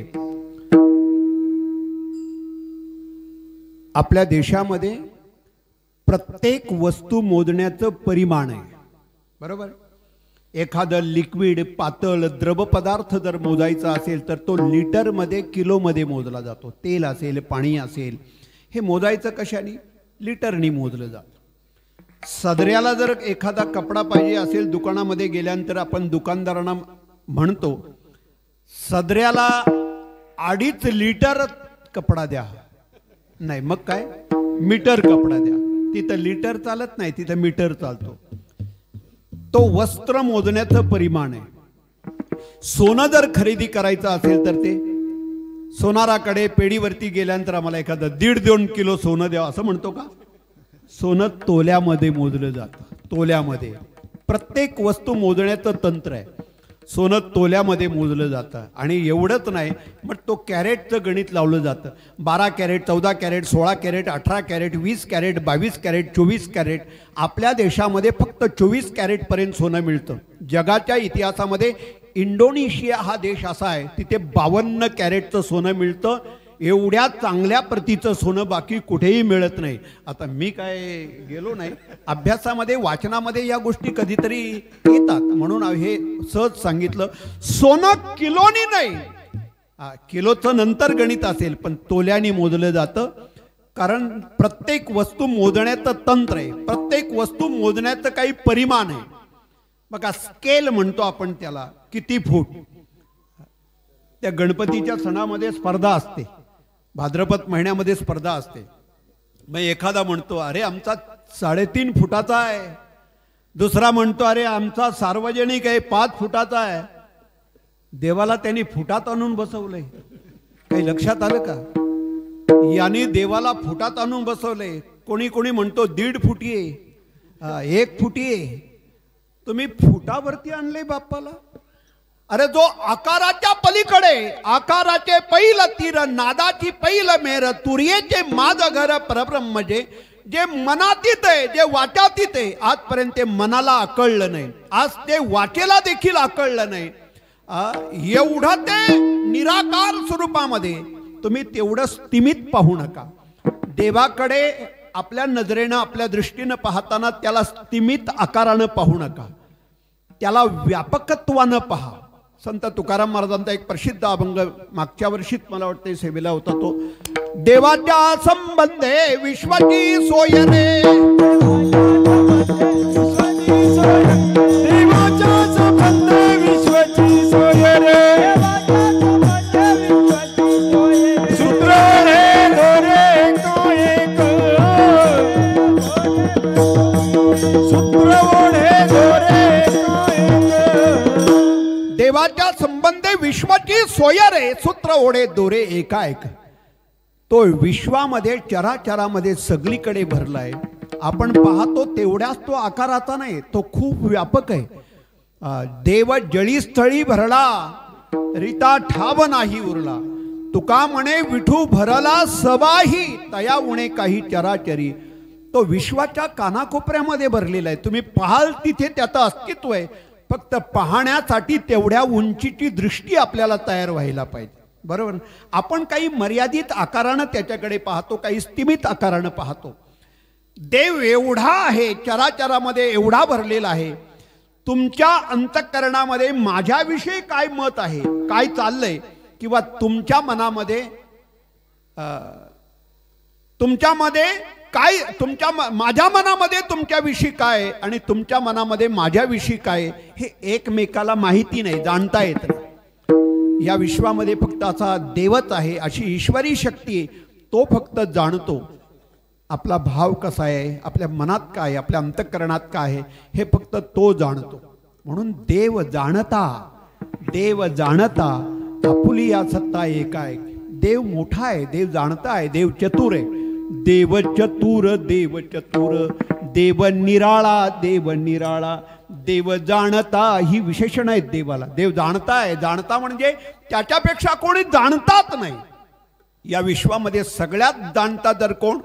आपल्या देशामध्ये प्रत्येक वस्तू मोजण्याचं परिमाण आहे, बरोबर। एखादं लिक्विड पातळ द्रव पदार्थ जर मोजायचा असेल तर तो लिटर मध्ये किलो मध्ये मोजला जातो। तेल असेल पाणी असेल हे मोजायचं कशाने, लिटरनी मोजलं जातं। सदऱ्याला जर एखादा कपडा पाहिजे असेल दुकानामध्ये गेल्यानंतर आपण दुकानदारांना म्हणतो सदऱ्याला 2.5 लिटर कपडा द्या. नाही मग काय मीटर कपडा द्या. तिथं लिटर चालत नाही, तिथं मीटर चालतो. तो वस्त्र मोजण्याचं परिमाण आहे. सोनं जर खरेदी करायचं असेल तर ते सोनाराकडे पेढीवरती गेल्यानंतर आम्हाला एखादं 1.5-2 किलो सोनं द्या असं म्हणतो का? सोनं तोल्यामध्ये मोजलं जातं. तोल्यामध्ये प्रत्येक वस्तू मोजण्याचं तंत्र आहे. सोनं तोल्यामध्ये मोजलं जातं. आणि एवढंच नाही, मग तो कॅरेटचं गणित लावलं जातं. 12 carat, 14 carat, 16 carat, 18 carat, 20 carat, 22 carat, 24 carat. आपल्या देशामध्ये फक्त 24 कॅरेटपर्यंत सोनं मिळतं. जगाच्या इतिहासामध्ये इंडोनेशिया हा देश असा आहे तिथे 52 कॅरेटचं सोनं मिळतं. एवढ्या चांगल्या प्रतीचं सोनं बाकी कुठेही मिळत नाही. आता मी काय गेलो नाही, अभ्यासामध्ये वाचनामध्ये या गोष्टी कधीतरी येतात म्हणून हे सहज सांगितलं. सोनं किलोनी नाही, किलोचं नंतर गणित असेल पण तोल्यानी मोजलं जातं. कारण प्रत्येक वस्तू मोजण्याचं तंत्र आहे, प्रत्येक वस्तू मोजण्याचं काही परिमाण आहे. बघा स्केल म्हणतो आपण त्याला. किती फूट? त्या गणपतीच्या सणामध्ये स्पर्धा असते, भाद्रपद महिन्यामध्ये स्पर्धा असते. मग एखादा म्हणतो अरे आमचा 3.5 फुटाचा आहे, दुसरा म्हणतो अरे आमचा सार्वजनिक आहे 5 फुटाचा आहे. देवाला त्यांनी फुटात आणून बसवलंय. काही लक्षात आलं का? याने देवाला फुटात आणून बसवलंय. कोणी कोणी म्हणतो 1.5 फुटी आहे, 1 फुटी आहे. तुम्ही फुटावरती आणले बाप्पाला? अरे जो आकाराच्या पलीकडे, आकाराचे पैल तीर, नादाची पैल मेर, तुर्येचे माझ घर परब्रह्म जे मनातीत आहे, जे वाट्यातीत आहे, आजपर्यंत ते मनाला आकळलं नाही. आज ते वाटेला देखील आकळलं नाही. एवढं ते निराकार स्वरूपामध्ये तुम्ही तेवढं स्तिमित पाहू नका. देवाकडे आपल्या नजरेनं आपल्या दृष्टीनं पाहताना त्याला स्तिमित आकारानं पाहू नका, त्याला व्यापकत्वानं पहा. संत तुकाराम महाराजांचा एक प्रसिद्ध अभंग मागच्या वर्षीच मला वाटतं सेवेला होता तो. देवाच्या संबंधे विश्वाची सोय रे, देवाच्या संबंधे विश्वाची सोय रे, सूत्र रे दोरे को एक, सूत्र ओढे दोरे को एक. देवाच्या संबंधे विश्वाची सोय रे, सूत्र ओढे दोरे एकाएक. तो विश्वामध्ये चराचरामध्ये सगळीकडे भरलाय. आपण पाहतो तेवढ्याच तो आकाराचा नाही, तो खूप व्यापक आहे. देव जळीस्थळी भरला, रीता ठाव नाही उरला. तुका म्हणे विठू भरला सबाही, तया उणे काही चराचरी. तो विश्वाच्या कानाकोपऱ्यामध्ये भरलेला आहे. तुम्ही पाहाल तिथे त्याचं अस्तित्व आहे. फक्त पाहण्यासाठी तेवढ्या उंचीची दृष्टी आपल्याला तयार व्हायला पाहिजे. बरोबर? आपण काही मर्यादित आकारानं त्याच्याकडे पाहतो, काही स्तिमित आकारानं पाहतो. देव एवढा आहे, चराचरामध्ये एवढा भरलेला आहे. तुमच्या अंतःकरणामध्ये माझ्याविषयी काय मत आहे, काय चाललंय, किंवा तुमच्या मनामध्ये काय, माझ्या मनामध्ये तुमच्याविषयी काय आणि तुमच्या मनामध्ये माझ्याविषयी काय, हे एकमेकाला माहिती नाही, जाणता येत नाही. या विश्वामध्ये फक्त असा देवच आहे, अशी ईश्वरी शक्ती आहे. तो फक्त जाणतो आपला भाव कसा आहे, आपल्या मनात काय, आपल्या अंतःकरणात काय आहे, हे फक्त तो जाणतो. म्हणून देव जाणता, देव जाणता आपुली या सत्ता एकाएक. देव मोठा आहे, देव जाणता आहे, देव चतुर आहे. देव चतुर, देव चतुर, देव निराळा, देव निराळा, देव जाणता, ही विशेषण आहेत देवाला. देव जाणता आहे. जाणता म्हणजे त्याच्यापेक्षा कोणी जाणतात नाही. या विश्वामध्ये सगळ्यात जाणता जर कोण,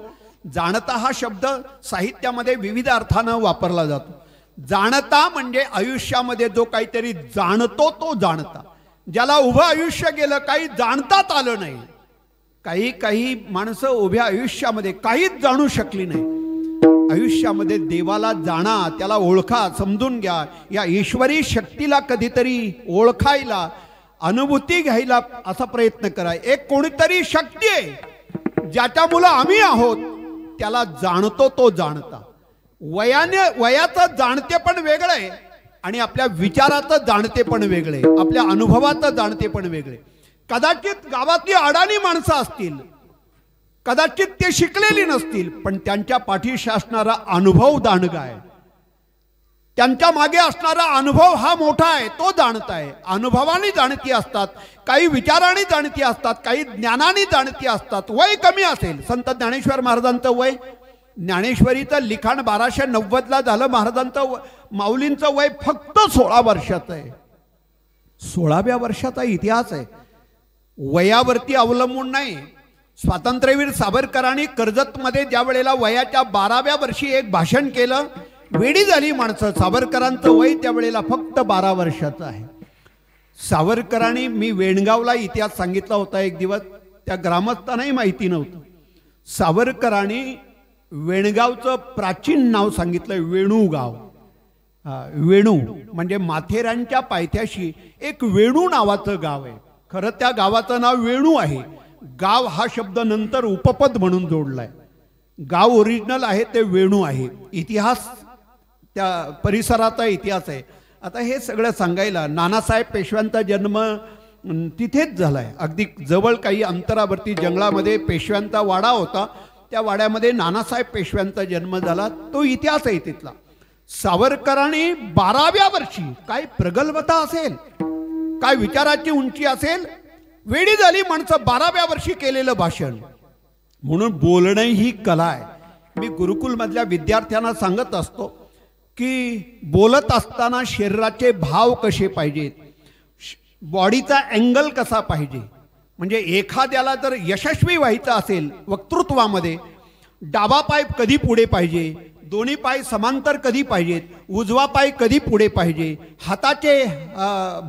जाणता हा शब्द साहित्यामध्ये विविध अर्थानं वापरला जातो. जाणता म्हणजे आयुष्यामध्ये जो काहीतरी जाणतो तो जाणता. ज्याला उभं आयुष्य गेलं, काही जाणतात आलं नाही. काही माणसं उभ्या आयुष्यामध्ये काहीच जाणू शकली नाही. आयुष्यामध्ये देवाला जाणा, त्याला ओळखा, समजून घ्या. या ईश्वरी शक्तीला कधीतरी ओळखायला, अनुभूती घ्यायला असा प्रयत्न करा. एक कोणीतरी शक्ती आहे ज्याच्यामुळे आम्ही आहोत, त्याला जाणतो तो जाणता. वयाचं जाणतेपण वेगळं आहे आणि आपल्या विचाराचं जाणतेपण वेगळे, आपल्या अनुभवाचं जाणतेपण वेगळे. कदाचित गावातली अडाणी माणसं असतील, कदाचित ते शिकलेली नसतील, पण त्यांच्या पाठीशी असणारा अनुभव दांडगा आहे. त्यांच्या मागे असणारा अनुभव हा मोठा आहे, तो जाणत आहे. अनुभवाने जाणती असतात, काही विचाराने जाणती असतात, काही ज्ञानाने जाणती असतात. वय कमी असेल. संत ज्ञानेश्वर महाराजांचं वय, ज्ञानेश्वरीचं लिखाण 1290ला झालं. महाराजांचं माऊलींचं वय फक्त 16 वर्षाचं आहे. 16व्या वर्षाचा इतिहास आहे. वयावरती अवलंबून नाही. स्वातंत्र्यवीर सावरकरांनी कर्जतमध्ये ज्या वेळेला वयाच्या 12व्या वर्षी एक भाषण केलं, वेडी झाली माणसं. सावरकरांचं वय त्यावेळेला फक्त 12 वर्षाचं आहे. सावरकरांनी, मी वेणगावला इतिहास सांगितला होता एक दिवस, त्या ग्रामस्थांनाही माहिती नव्हतं. सावरकरांनी वेणगावचं प्राचीन नाव सांगितलं, वेणूगाव. वेणू म्हणजे माथेरानच्या पायथ्याशी एक वेणू नावाचं गाव आहे. खरं त्या गावाचं नाव वेणू आहे. गाव हा शब्द नंतर उपपद म्हणून जोडलाय. गाव ओरिजिनल आहे ते वेणू आहे. इतिहास, त्या परिसराचा इतिहास आहे. आता हे सगळं सांगायला, नानासाहेब पेशव्यांचा जन्म तिथेच झालाय. अगदी जवळ काही अंतरावरती जंगलामध्ये पेशव्यांचा वाडा होता. त्या वाड्यामध्ये नानासाहेब पेशव्यांचा जन्म झाला. तो इतिहास आहे तिथला. सावरकरांनी 12व्या वर्षी, काय प्रगल्भता असेल, काय विचाराची उंची असेल, वेडी झाली माणसं, 12व्या वर्षी केलेलं भाषण. म्हणून बोलणं ही कला आहे. मी गुरुकुलमधल्या विद्यार्थ्यांना सांगत असतो की बोलत असताना शरीराचे भाव कसे पाहिजेत, बॉडीचा अँगल कसा पाहिजे. म्हणजे एखाद्याला जर यशस्वी व्हायचं असेल वक्तृत्वामध्ये, डावा पाय कधी पुढे पाहिजे, दोन्ही पाय समांतर कधी पाहिजेत, उजवा पाय कधी पुढे पाहिजे, हाताचे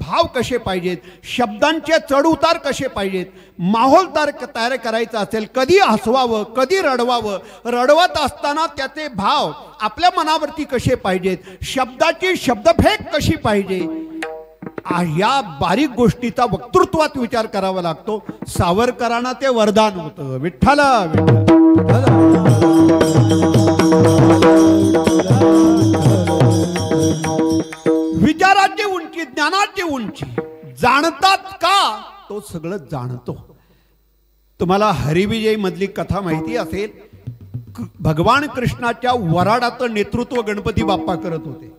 भाव कसे पाहिजेत, शब्दांचे चढ उतार कसे पाहिजेत, माहोल तयार करायचा असेल, कधी हसवावं कधी रडवावं, रडवत असताना त्याचे भाव आपल्या मनावरती कसे पाहिजेत, शब्दाची शब्दफेक कशी पाहिजे, या बारीक गोष्टीचा वक्तृत्वात विचार करावा लागतो. सावरकरांना ते वरदान होतं. विठ्ठल विचाराची उंची, ज्ञानाची उंची. जाणतात का, तो सगळं जाणतो. तुम्हाला हरिविजय मधली कथा माहिती असेल. भगवान कृष्णाच्या वराडाचं नेतृत्व गणपती बाप्पा करत होते.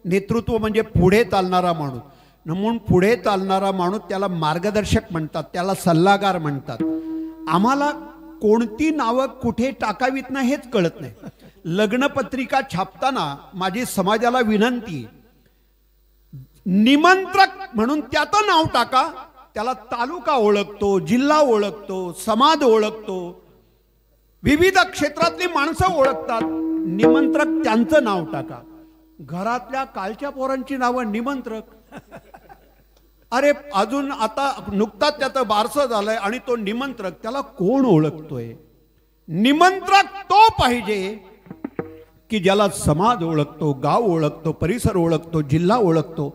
नेतृत्व म्हणजे पुढे चालणारा माणूस. म्हणून पुढे चालणारा माणूस त्याला मार्गदर्शक म्हणतात, त्याला सल्लागार म्हणतात. आम्हाला कोणती नावं कुठे टाकावीत ना हेच कळत नाही. लग्नपत्रिका छापताना माझी समाजाला विनंती, निमंत्रक म्हणून त्याचं नाव टाका. त्याला तालुका ओळखतो, जिल्हा ओळखतो, समाज ओळखतो, विविध क्षेत्रातली माणसं ओळखतात. निमंत्रक त्यांचं नाव टाका. घरातल्या कालच्या पोरांची नावं निमंत्रक. अरे अजून आता नुकताच त्याचं बारसं झालंय आणि तो निमंत्रक, त्याला कोण ओळखतोय? निमंत्रक तो पाहिजे की ज्याला समाज ओळखतो, गाव ओळखतो, परिसर ओळखतो, जिल्हा ओळखतो.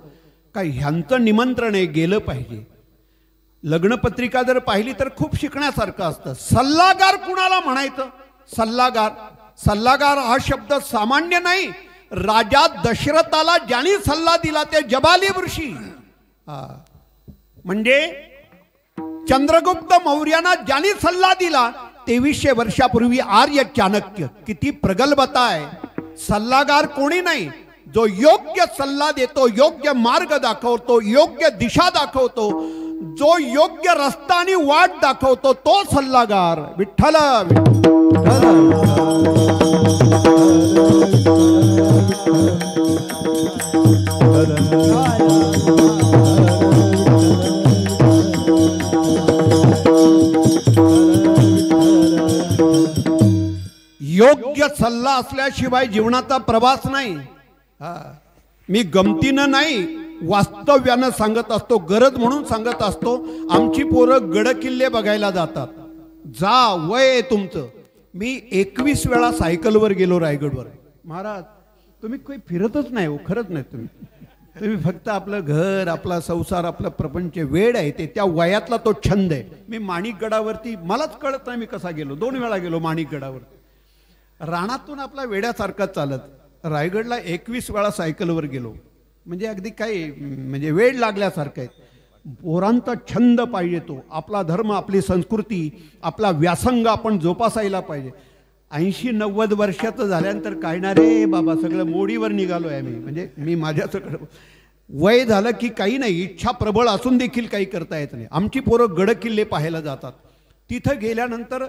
काय ह्यांचं निमंत्रण आहे, गेलं पाहिजे. लग्नपत्रिका जर पाहिली तर खूप शिकण्यासारखं असतं. सल्लागार कुणाला म्हणायचं? सल्लागार हा शब्द सामान्य नाही. राजा दशरथाला ज्यांनी सल्ला दिला ते जबाली ऋषी, म्हणजे चंद्रगुप्त मौर्यांना ज्यांनी सल्ला दिला 2300 वर्षापूर्वी आर्य चाणक्य. किती प्रगल्भता आहे. सल्लागार कोणी नाही, जो योग्य सल्ला देतो, योग्य मार्ग दाखवतो, योग्य दिशा दाखवतो, जो योग्य रस्ता आणि वाट दाखवतो, तो सल्लागार. विठ्ठल योग्य सल्ला असल्याशिवाय जीवनाचा प्रवास नाही. मी गमतीनं नाही, वास्तव्यानं सांगत असतो, गरज म्हणून सांगत असतो. आमची पोरं गड किल्ले बघायला जातात. जा, वय तुमचं. मी 21 वेळा सायकलवर गेलो रायगडवर. महाराज तुम्ही काही फिरतच नाही हो, खरंच नाही. तुम्ही फक्त आपलं घर, आपला संसार, आपलं प्रपंच, वेळ आहे ते. त्या वयातला तो छंद आहे. मी माणिकगडावरती, मलाच कळत नाही मी कसा गेलो. 2 वेळा गेलो माणिकगडावर. रानातून आपला वेड्यासारखा चालत रायगडला 21 वेळा सायकलवर गेलो. म्हणजे अगदी काही म्हणजे वेळ लागल्यासारखं आहे. पोरांचा छंद पाहिजे तो, आपला धर्म, आपली संस्कृती, आपला व्यासंग आपण जोपासायला पाहिजे. 80-90 वर्षाचं झाल्यानंतर काय ना रे बाबा, सगळं मोडीवर निघालो आहे मी. म्हणजे मी माझ्या सगळं वय झालं की काही नाही, इच्छा प्रबळ असून देखील काही करता येत नाही. आमची पोरं गड किल्ले पाहायला जातात. तिथं गेल्यानंतर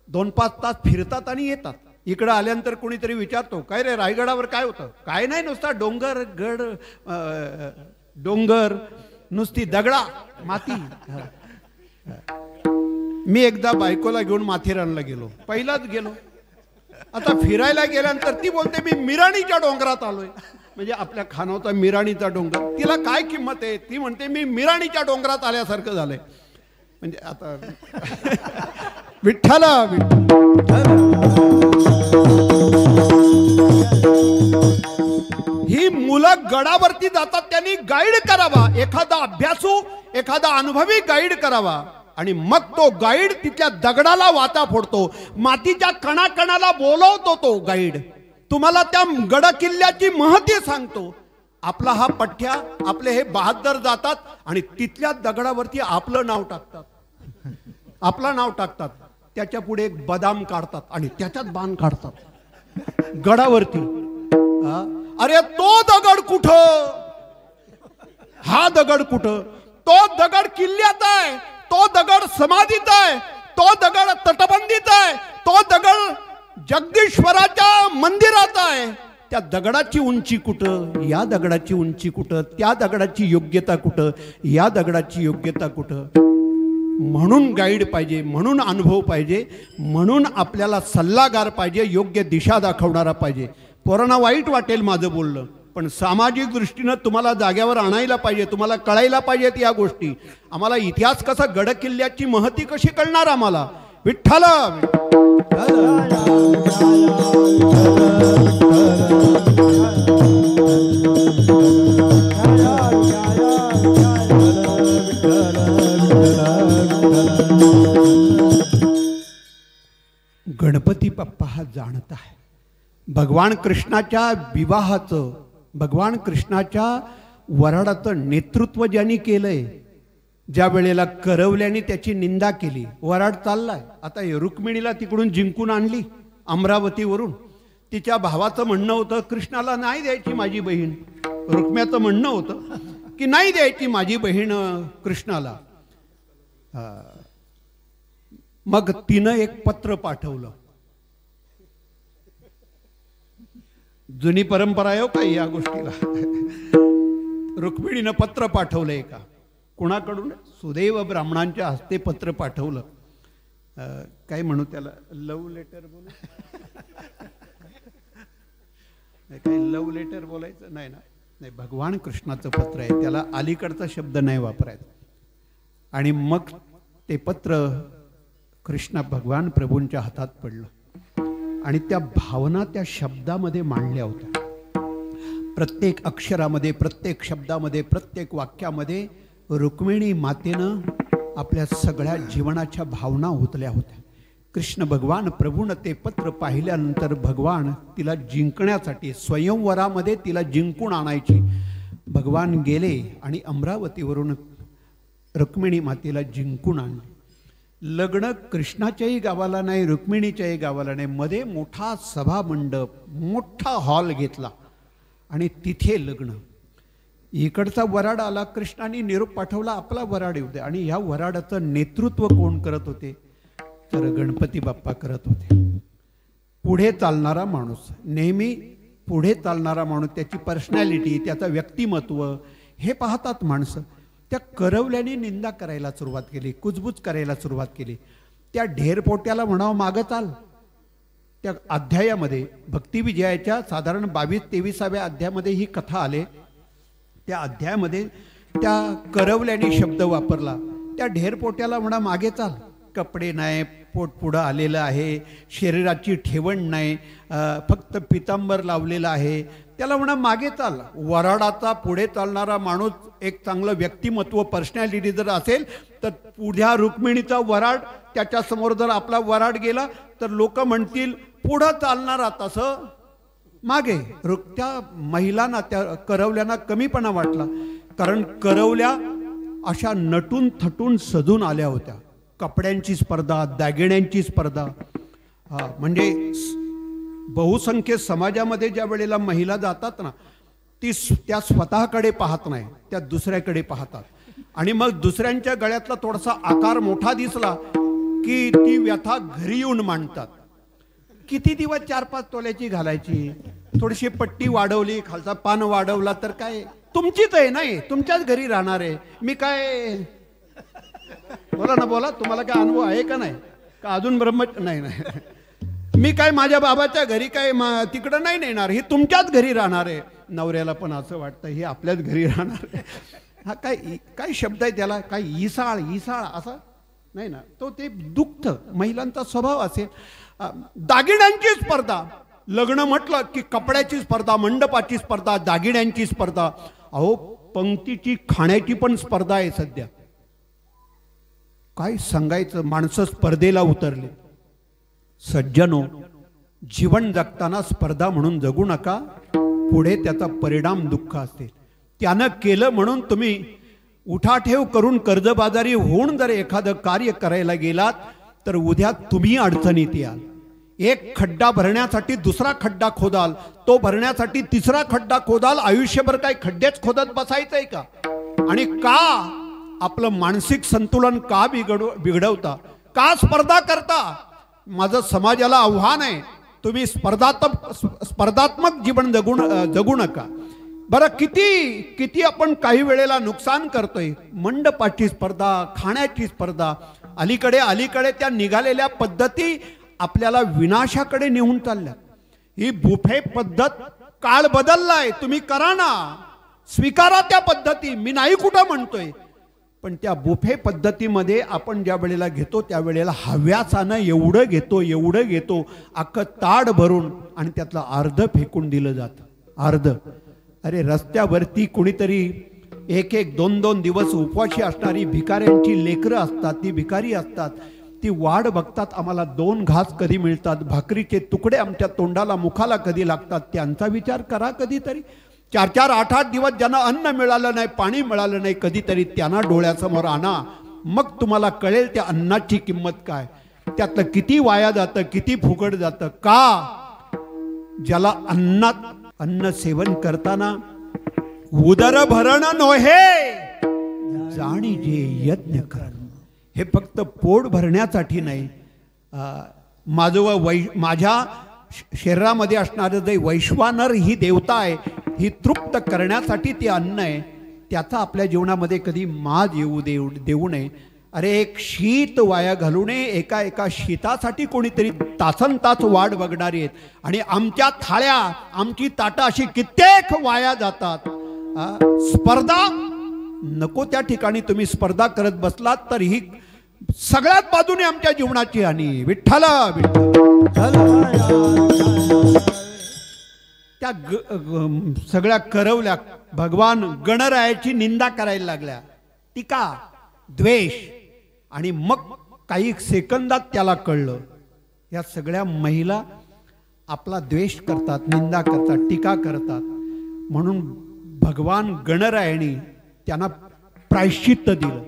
2-5 तास फिरतात आणि येतात. इकडं आल्यानंतर कोणीतरी विचारतो, काय रे रायगडावर काय होतं? काय नाही, नुसता डोंगर गड, डोंगर, नुसती दगडा माती. मी एकदा बायकोला घेऊन माथेरानला गेलो, पहिलाच गेलो. आता फिरायला गेल्यानंतर ती बोलते मी मिराणीच्या डोंगरात आलोय. म्हणजे आपल्या खानावचा मिराणीचा डोंगर, तिला काय किंमत आहे? ती म्हणते मी मिराणीच्या डोंगरात आल्यासारखं झालंय. म्हणजे आता विठ्ठला ही मुलं गडावरती जातात, त्यांनी गाईड करावा, एखादा अभ्यासू, एखादा अनुभवी गाईड करावा. आणि मग तो गाईड तिथल्या दगडाला वाता फोडतो, मातीच्या कणाकणाला बोलवतो. तो गाईड तुम्हाला त्या गड किल्ल्याची महती सांगतो. आपला हा पठ्या, आपले हे बहादर जातात आणि तिथल्या दगडावरती आपलं नाव टाकतात, आपलं नाव टाकतात. त्याच्या पुढे एक बदाम काढतात आणि त्याच्यात बाण काढतात गडावरती. अरे तो दगड कुठं, हा दगड कुठं? तो दगड किल्ल्यात आहे, तो दगड समाधीत आहे, तो दगड तटबंदीत आहे, तो दगड जगदीश्वराच्या मंदिरात आहे. त्या दगडाची उंची कुठं, या दगडाची उंची कुठं, त्या दगडाची योग्यता कुठं, या दगडाची योग्यता कुठं? म्हणून गाईड पाहिजे, म्हणून अनुभव पाहिजे, म्हणून आपल्याला सल्लागार पाहिजे, योग्य दिशा दाखवणारा पाहिजे. पोरांना वाईट वाटेल माझं बोलणं, पण सामाजिक दृष्टीनं तुम्हाला जाग्यावर आणायला पाहिजे, तुम्हाला कळायला पाहिजेत या गोष्टी. आम्हाला इतिहास कसा, गड किल्ल्याची महती कशी कळणार आम्हाला? विठ्ठल गणपती बाप्पा हा जाणता आहे. भगवान कृष्णाच्या विवाहाचं, भगवान कृष्णाच्या वराडाचं नेतृत्व ज्यांनी केलंय, ज्या वेळेला करवल्याने त्याची निंदा केली, वराड चाललाय. आता रुक्मिणीला तिकडून जिंकून आणली अमरावतीवरून. तिच्या भावाचं म्हणणं होतं कृष्णाला नाही द्यायची माझी बहीण. रुक्म्याचं म्हणणं होतं की नाही द्यायची माझी बहीण कृष्णाला. मग तिनं एक पत्र पाठवलं. जुनी परंपरा आहे का या गोष्टीला. रुक्मिणीनं पत्र पाठवलंय का कुणाकडून? सुदैव ब्राह्मणांच्या हस्ते पत्र पाठवलं. काय म्हणू त्याला, लव्ह लेटर बोलू? काही लव्ह लेटर बोलायचं नाही ना. नाही, भगवान कृष्णाचं पत्र आहे, त्याला अलीकडचा शब्द नाही वापरायचा. आणि मग ते पत्र कृष्ण भगवान प्रभूंच्या हातात पडलं आणि त्या भावना त्या शब्दामध्ये मांडल्या होत्या. प्रत्येक अक्षरामध्ये, प्रत्येक शब्दामध्ये, प्रत्येक वाक्यामध्ये रुक्मिणी मातेनं आपल्या सगळ्या जीवनाच्या भावना ओतल्या होत्या. कृष्ण भगवान प्रभूनं ते पत्र पाहिल्यानंतर भगवान तिला जिंकण्यासाठी, स्वयंवरामध्ये तिला जिंकून आणायची भगवान गेले आणि अमरावतीवरून रुक्मिणी मातेला जिंकून आणले. लग्न कृष्णाच्याही गावाला नाही, रुक्मिणीच्याही गावाला नाही, मध्ये मोठा सभा मंडप, मोठा हॉल घेतला आणि तिथे लग्न. इकडचा वराड आला, कृष्णाने निरोप पाठवला आपला वराड येऊ दे. आणि ह्या वराडाचं नेतृत्व कोण करत होते? तर गणपती बाप्पा करत होते. पुढे चालणारा माणूस, नेहमी पुढे चालणारा माणूस, त्याची पर्सनॅलिटी, त्याचं व्यक्तिमत्व हे पाहतात माणसं. त्या करवल्याने निंदा करायला सुरुवात केली, कुजबुज करायला सुरुवात केली. त्या ढेरपोट्याला म्हणावं मागं चाल. त्या अध्यायामध्ये भक्तिविजयाच्या साधारण 22-23व्या अध्यायामध्ये ही कथा आले. त्या अध्यायामध्ये त्या करवल्याने शब्द वापरला, त्या ढेरपोट्याला म्हणा मागे चाल. कपडे नाही, पोट पुढं आलेलं आहे, शरीराची ठेवण नाही, फक्त पितांबर लावलेलं आहे, त्याला म्हणा मागे चाल. वराडाचा पुढे चालणारा माणूस एक चांगलं व्यक्तिमत्व पर्सनॅलिटी जर असेल तर पुढ्या रुक्मिणीचा वराड त्याच्यासमोर जर आपला वराड गेला तर लोक म्हणतील पुढं चालणारा तसं मागे. त्या महिलांना त्या करवल्यांना कमीपणा वाटला, कारण करवल्या अशा नटून थटून सजून आल्या होत्या. कपड्यांची स्पर्धा, दागिन्यांची स्पर्धा. म्हणजे बहुसंख्य समाजामध्ये ज्या वेळेला महिला जातात ना, त्या स्वतःकडे पाहत नाही, त्या दुसऱ्याकडे पाहतात. आणि मग दुसऱ्यांच्या गळ्यातला थोडासा आकार मोठा दिसला की ती व्यथा घरी येऊन मांडतात. किती दिवस 4-5 तोल्याची घालायची, थोडीशी पट्टी वाढवली, खालचा पान वाढवला तर काय तुमचीच आहे, नाही तुमच्याच घरी राहणार आहे. मी काय, बोला ना बोला, तुम्हाला काय अनुभव आहे का नाही, का अजून नाही नाही, मी काय माझ्या बाबाच्या घरी काय तिकडं नाही नेणार, ही तुमच्याच घरी राहणार आहे. नवऱ्याला पण असं वाटतं ही आपल्याच घरी राहणार आहे. हा काय शब्द आहे त्याला, काय इसाळ असं नाही ना, तो ते दुःख महिलांचा स्वभाव असेल. दागिन्यांची स्पर्धा, लग्न म्हटलं की कपड्याची स्पर्धा, मंडपाची स्पर्धा, दागिन्यांची स्पर्धा. अहो पंक्तीची खाण्याची पण स्पर्धा आहे सध्या. काय सांगायचं, माणसं स्पर्धेला उतरले. सज्जनो, जीवन जगताना स्पर्धा म्हणून जगू नका, पुढे त्याचा परिणाम दुःख असेल. त्यानं केलं म्हणून तुम्ही उठाठेव करून कर्जबाजारी होऊन जर एखादं कार्य करायला गेलात तर उद्या तुम्ही अडचणीत याल. एक खड्डा भरण्यासाठी दुसरा खड्डा खोदाल, तो भरण्यासाठी तिसरा खड्डा खोदाल. आयुष्यभर काय खड्डेच खोदत बसायचंय का? आणि का आपलं मानसिक संतुलन का बिघडवता, का स्पर्धा करता? माझं समाजाला आव्हान आहे, तुम्ही स्पर्धात्मक जीवन जगू नका. बरं, किती आपण काही वेळेला नुकसान करतोय. मंडपाची स्पर्धा, खाण्याची स्पर्धा, अलीकडे त्या निघालेल्या पद्धती आपल्याला विनाशाकडे नेऊन चालल्या. ही बुफे पद्धत, काळ बदललाय, तुम्ही करा ना, स्वीकारा त्या पद्धती, मी नाही कुठं म्हणतोय. पण त्या बुफे पद्धतीमध्ये आपण ज्या वेळेला घेतो त्यावेळेला हव्यासानं एवढं घेतो अख्खं ताट भरून, आणि त्यातलं अर्ध फेकून दिलं जातं. अर्ध. अरे रस्त्यावरती कुणीतरी 1-2 दिवस उपवाशी असणारी भिकाऱ्यांची लेकरं असतात, ती भिकारी असतात, ती वाट बघतात आम्हाला 2 घास कधी मिळतात, भाकरीचे तुकडे आमच्या तोंडाला मुखाला कधी लागतात. त्यांचा विचार करा कधीतरी. 4-4, 8-8 दिवस ज्यांना अन्न मिळालं नाही, पाणी मिळालं नाही, कधीतरी त्यांना डोळ्यासमोर आणा, मग तुम्हाला कळेल त्या अन्नाची किंमत काय, त्यातलं किती वाया जातं, किती फुकट जातं. का? ज्याला अन्न सेवन करताना उदर भरण नोहे जाणी जे यज्ञ कर. हे फक्त पोट भरण्यासाठी नाही, माझ्या शरीरामध्ये असणारं जे वैश्वानर ही देवता आहे, ही तृप्त करण्यासाठी ते अन्न आहे. त्याचा आपल्या जीवनामध्ये कधी माज देऊ नये. अरे एक शीत वाया घालू नये. एका शीतासाठी कोणीतरी तासनतास वाट बघणारी आहेत, आणि आमच्या थाळ्या, आमची ताटं अशी कित्येक वाया जातात. स्पर्धा नको त्या ठिकाणी तुम्ही स्पर्धा करत बसलात तर ही सगळ्यात बाजूने आमच्या जीवनाची हानी. विठ्ठल त्या सगळ्या करवल्या भगवान गणरायाची निंदा करायला लागल्या, टीका, द्वेष. आणि मग काही सेकंदात त्याला कळलं, या सगळ्या महिला आपला द्वेष करतात, निंदा करतात, टीका करतात. म्हणून भगवान गणरायाने त्यांना प्रायश्चित्त दिलं.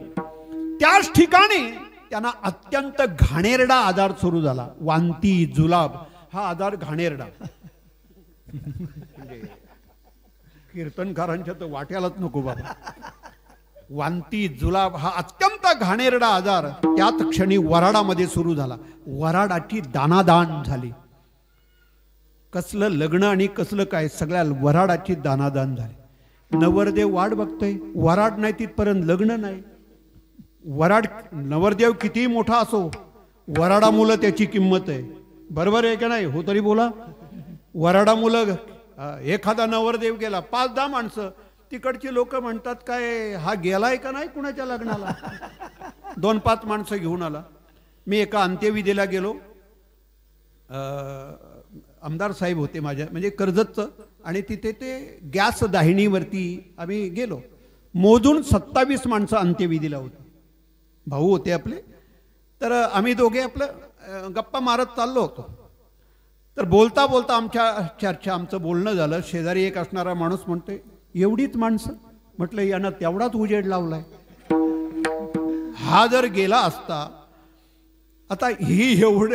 त्याच ठिकाणी त्यांना अत्यंत घाणेरडा आजार सुरू झाला. वांती, जुलाब हा आजार घाणेरडा. कीर्तनकारांच्या तर वाट्यालाच नको बाबा. वांती, जुलाब हा अत्यंत घाणेरडा आजार त्याच क्षणी वराडामध्ये सुरू झाला. वराडाची दानादान झाली. कसलं लग्न आणि कसलं काय, सगळ्या वराडाची दानादान झाली. नवरदेव वाट बघतोय, वराड नाही तिथपर्यंत लग्न नाही. वराड, नवरदेव कितीही मोठा असो, वराडा मुलं त्याची किंमत आहे. बरोबर आहे का नाही? हो तरी बोला. वराडा मुलं, एखादा नवरदेव गेला, 5-10 माणसं, तिकडची लोक म्हणतात काय हा गेलाय का नाही कुणाच्या लग्नाला, 2-5 माणसं घेऊन आला. मी एका अंत्यविधीला गेलो. आमदार साहेब होते माझ्या, म्हणजे कर्जतचं, आणि तिथे ते गॅस दाहिणीवरती आम्ही गेलो. मोजून 27 माणसं अंत्यविधीला होती. भाऊ होते आपले. तर आम्ही दोघे आपलं गप्पा मारत चाललो होतो. तर बोलता बोलता आमचं बोलणं झालं. शेजारी एक असणारा माणूस म्हणतोय, एवढीच माणसं? म्हटलं यानं तेवढाच उजेड लावलाय. हा जर गेला असता, आता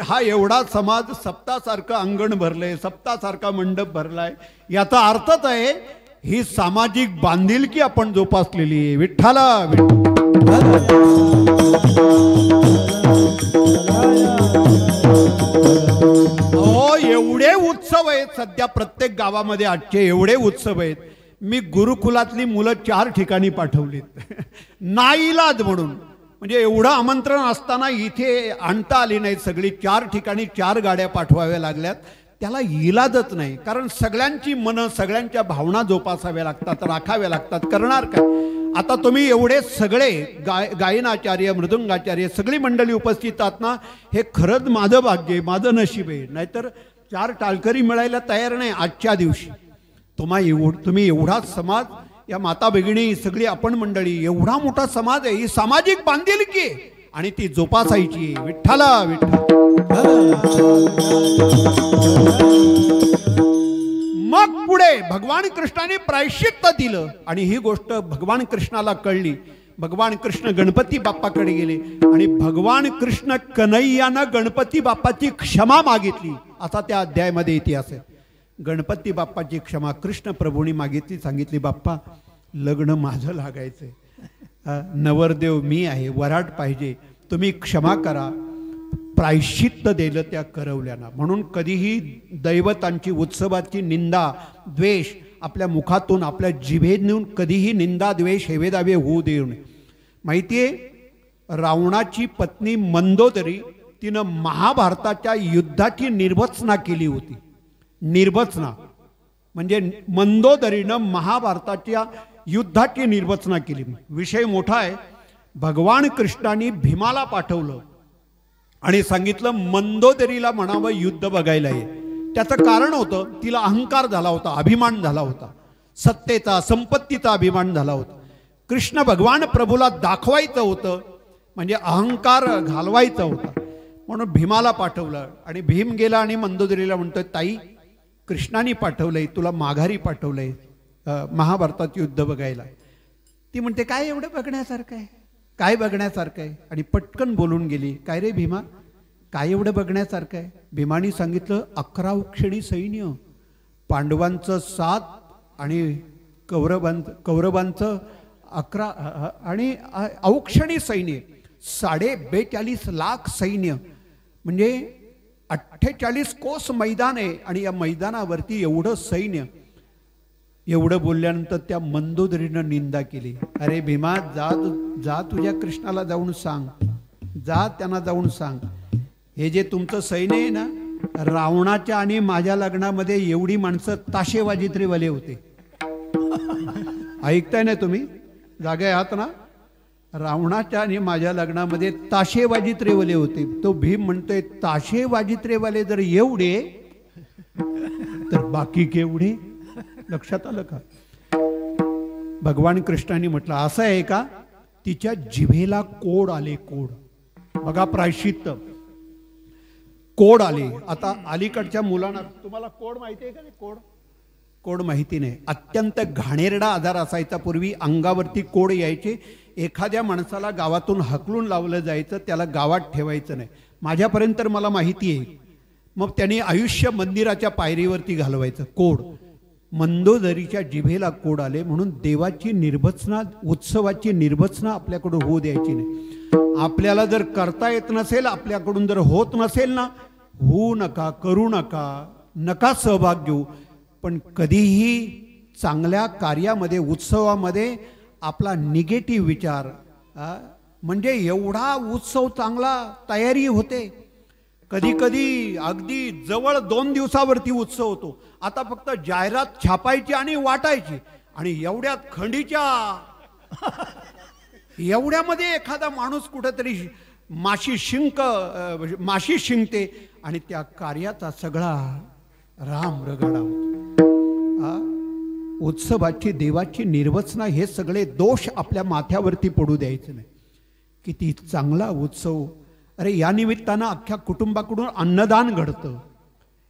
हा एवढा समाज, सप्तासारखं अंगण भरलंय, सप्तासारखा मंडप भरलाय, याचा अर्थच आहे ही सामाजिक बांधिलकी आपण जोपासलेली आहे. विठ्ठला एवढे उत्सव आहेत सध्या प्रत्येक गावामध्ये. आजचे एवढे उत्सव आहेत. मी गुरुकुलातली मुलं 4 ठिकाणी पाठवलीत नाईलाज म्हणून. म्हणजे एवढं आमंत्रण असताना इथे आणता आली नाहीत सगळी. 4 ठिकाणी 4 गाड्या पाठवाव्या लागल्यात. त्याला इलाजच नाही, कारण सगळ्यांची मनं, सगळ्यांच्या भावना जोपासाव्या लागतात, राखाव्या लागतात. करणार काय? आता तुम्ही एवढे सगळे गायनाचार्य, मृदुंगाचार्य सगळी मंडळी उपस्थित आहात ना, हे खरंच माझं भाग्य आहे, माझं नशीब आहे. नाहीतर 4 टाळकरी मिळायला तयार नाही आजच्या दिवशी. तुम्ही एवढा समाज, या माता भगिनी सगळी आपण मंडळी, एवढा मोठा समाज आहे. ही सामाजिक बांधिलकी आहे आणि ती जोपासायची. विठ्ठला विठ्ठल. मग पुढे भगवान कृष्णाने प्रायश्चित्त दिलं आणि ही गोष्ट भगवान कृष्णाला कळली. भगवान कृष्ण गणपती बाप्पाकडे गेले आणि भगवान कृष्ण कन्हैयानं गणपती बाप्पाची क्षमा मागितली. असा त्या अध्यायामध्ये इतिहास आहे. गणपती बाप्पाची क्षमा कृष्ण प्रभूंनी मागितली. सांगितली, बाप्पा लग्न माझं लागायचंय, नवरदेव मी आहे, वराट पाहिजे, तुम्ही क्षमा करा. प्रायश्चित्त दिलं त्या करवल्याना. म्हणून कधीही दैवतांची, उत्सवाची निंदा, द्वेष आपल्या मुखातून, आपल्या जिभेतून कधीही निंदा, द्वेष, हेवेदावे होऊ देऊ नये. माहितीये, रावणाची पत्नी मंदोदरी, तिनं महाभारताच्या युद्धाची निर्वचना केली होती. निर्वचना म्हणजे मंदोदरीनं महाभारताच्या युद्धाची निर्वचना केली. विषय मोठा आहे. भगवान कृष्णाने भीमाला पाठवलं आणि सांगितलं मंदोदरीला म्हणावं युद्ध बघायला ये. त्याचं कारण होतं, तिला अहंकार झाला होता, अभिमान झाला होता, सत्तेचा, संपत्तीचा अभिमान झाला होता. कृष्ण भगवान प्रभूला दाखवायचं होतं, म्हणजे अहंकार घालवायचा होता. म्हणून भीमाला पाठवलं आणि भीम गेला आणि मंदोदरीला म्हणतोय, ताई कृष्णाने पाठवलंय, तुला माघारी पाठवलंय महाभारतात युद्ध बघायला. ती म्हणते, काय एवढं बघण्यासारखं आहे, काय बघण्यासारखं आहे? आणि पटकन बोलून गेली, काय रे भीमा, काय एवढं बघण्यासारखं आहे? भीमानी सांगितलं, 11 औक्षणी सैन्य, पांडवांचं 7 आणि कौरवांचं 11 आणि औक्षणी सैन्य 42.5 लाख सैन्य, म्हणजे 48 कोस मैदान आहे. आणि या मैदानावरती एवढं सैन्य. एवढं बोलल्यानंतर त्या मंदोदरीनं निंदा केली. अरे भीमा, जा तुझ्या कृष्णाला जाऊन सांग, जा त्यांना जाऊन सांग, हे जे तुमचं सैन्य आहे ना, रावणाच्या आणि माझ्या लग्नामध्ये एवढी माणसं ताशेवाजित्रेवाले होते. ऐकताय ना तुम्ही? जागे आहात ना? रावणाच्या आणि माझ्या लग्नामध्ये ताशेवाजित्रेवाले होते. तो भीम म्हणतोय, ताशेवाजित्रेवाले जर एवढे तर बाकी केवढे? लक्षात आलं का? भगवान कृष्णाने म्हटलं, असं आहे का? तिच्या जिभेला कोड आले, कोड. बघा, प्रायश्चित्त, कोड आले. आता अलीकडच्या मुलांना, तुम्हाला कोड माहिती आहे का? कोड कोड माहिती नाही. अत्यंत घाणेरडा आजार असायचा पूर्वी. अंगावरती कोड यायचे. एखाद्या माणसाला गावातून हकलून लावलं जायचं, त्याला गावात ठेवायचं नाही. माझ्यापर्यंत तर मला माहिती आहे. मग त्यांनी आयुष्य मंदिराच्या पायरीवरती घालवायचं. कोड. मंदोदरीच्या जिभेला कोड आले, म्हणून देवाची निर्वचना, उत्सवाची निर्वचना आपल्याकडून होऊ द्यायची नाही. आपल्याला जर करता येत नसेल, आपल्याकडून जर होत नसेल ना, होऊ नका, करू नका, नका सहभाग घेऊ. पण कधीही चांगल्या कार्यामध्ये, उत्सवामध्ये आपला निगेटिव्ह विचार, म्हणजे एवढा उत्सव चांगला तयारी होते, कधी कधी अगदी जवळ 2 दिवसावरती उत्सव होतो. आता फक्त जाहिरात छापायची आणि वाटायची, आणि एवढ्यात खंडीच्या एवढ्यामध्ये एखादा माणूस कुठेतरी माशी माशी शिंकते आणि त्या कार्याचा सगळा राम रगडा होतो. उत्सवाची देवाची निर्वचना हे सगळे दोष आपल्या माथ्यावरती पडू द्यायचे नाही. किती चांगला उत्सव. अरे या निमित्तानं अख्ख्या कुटुंबाकडून अन्नदान घडतं.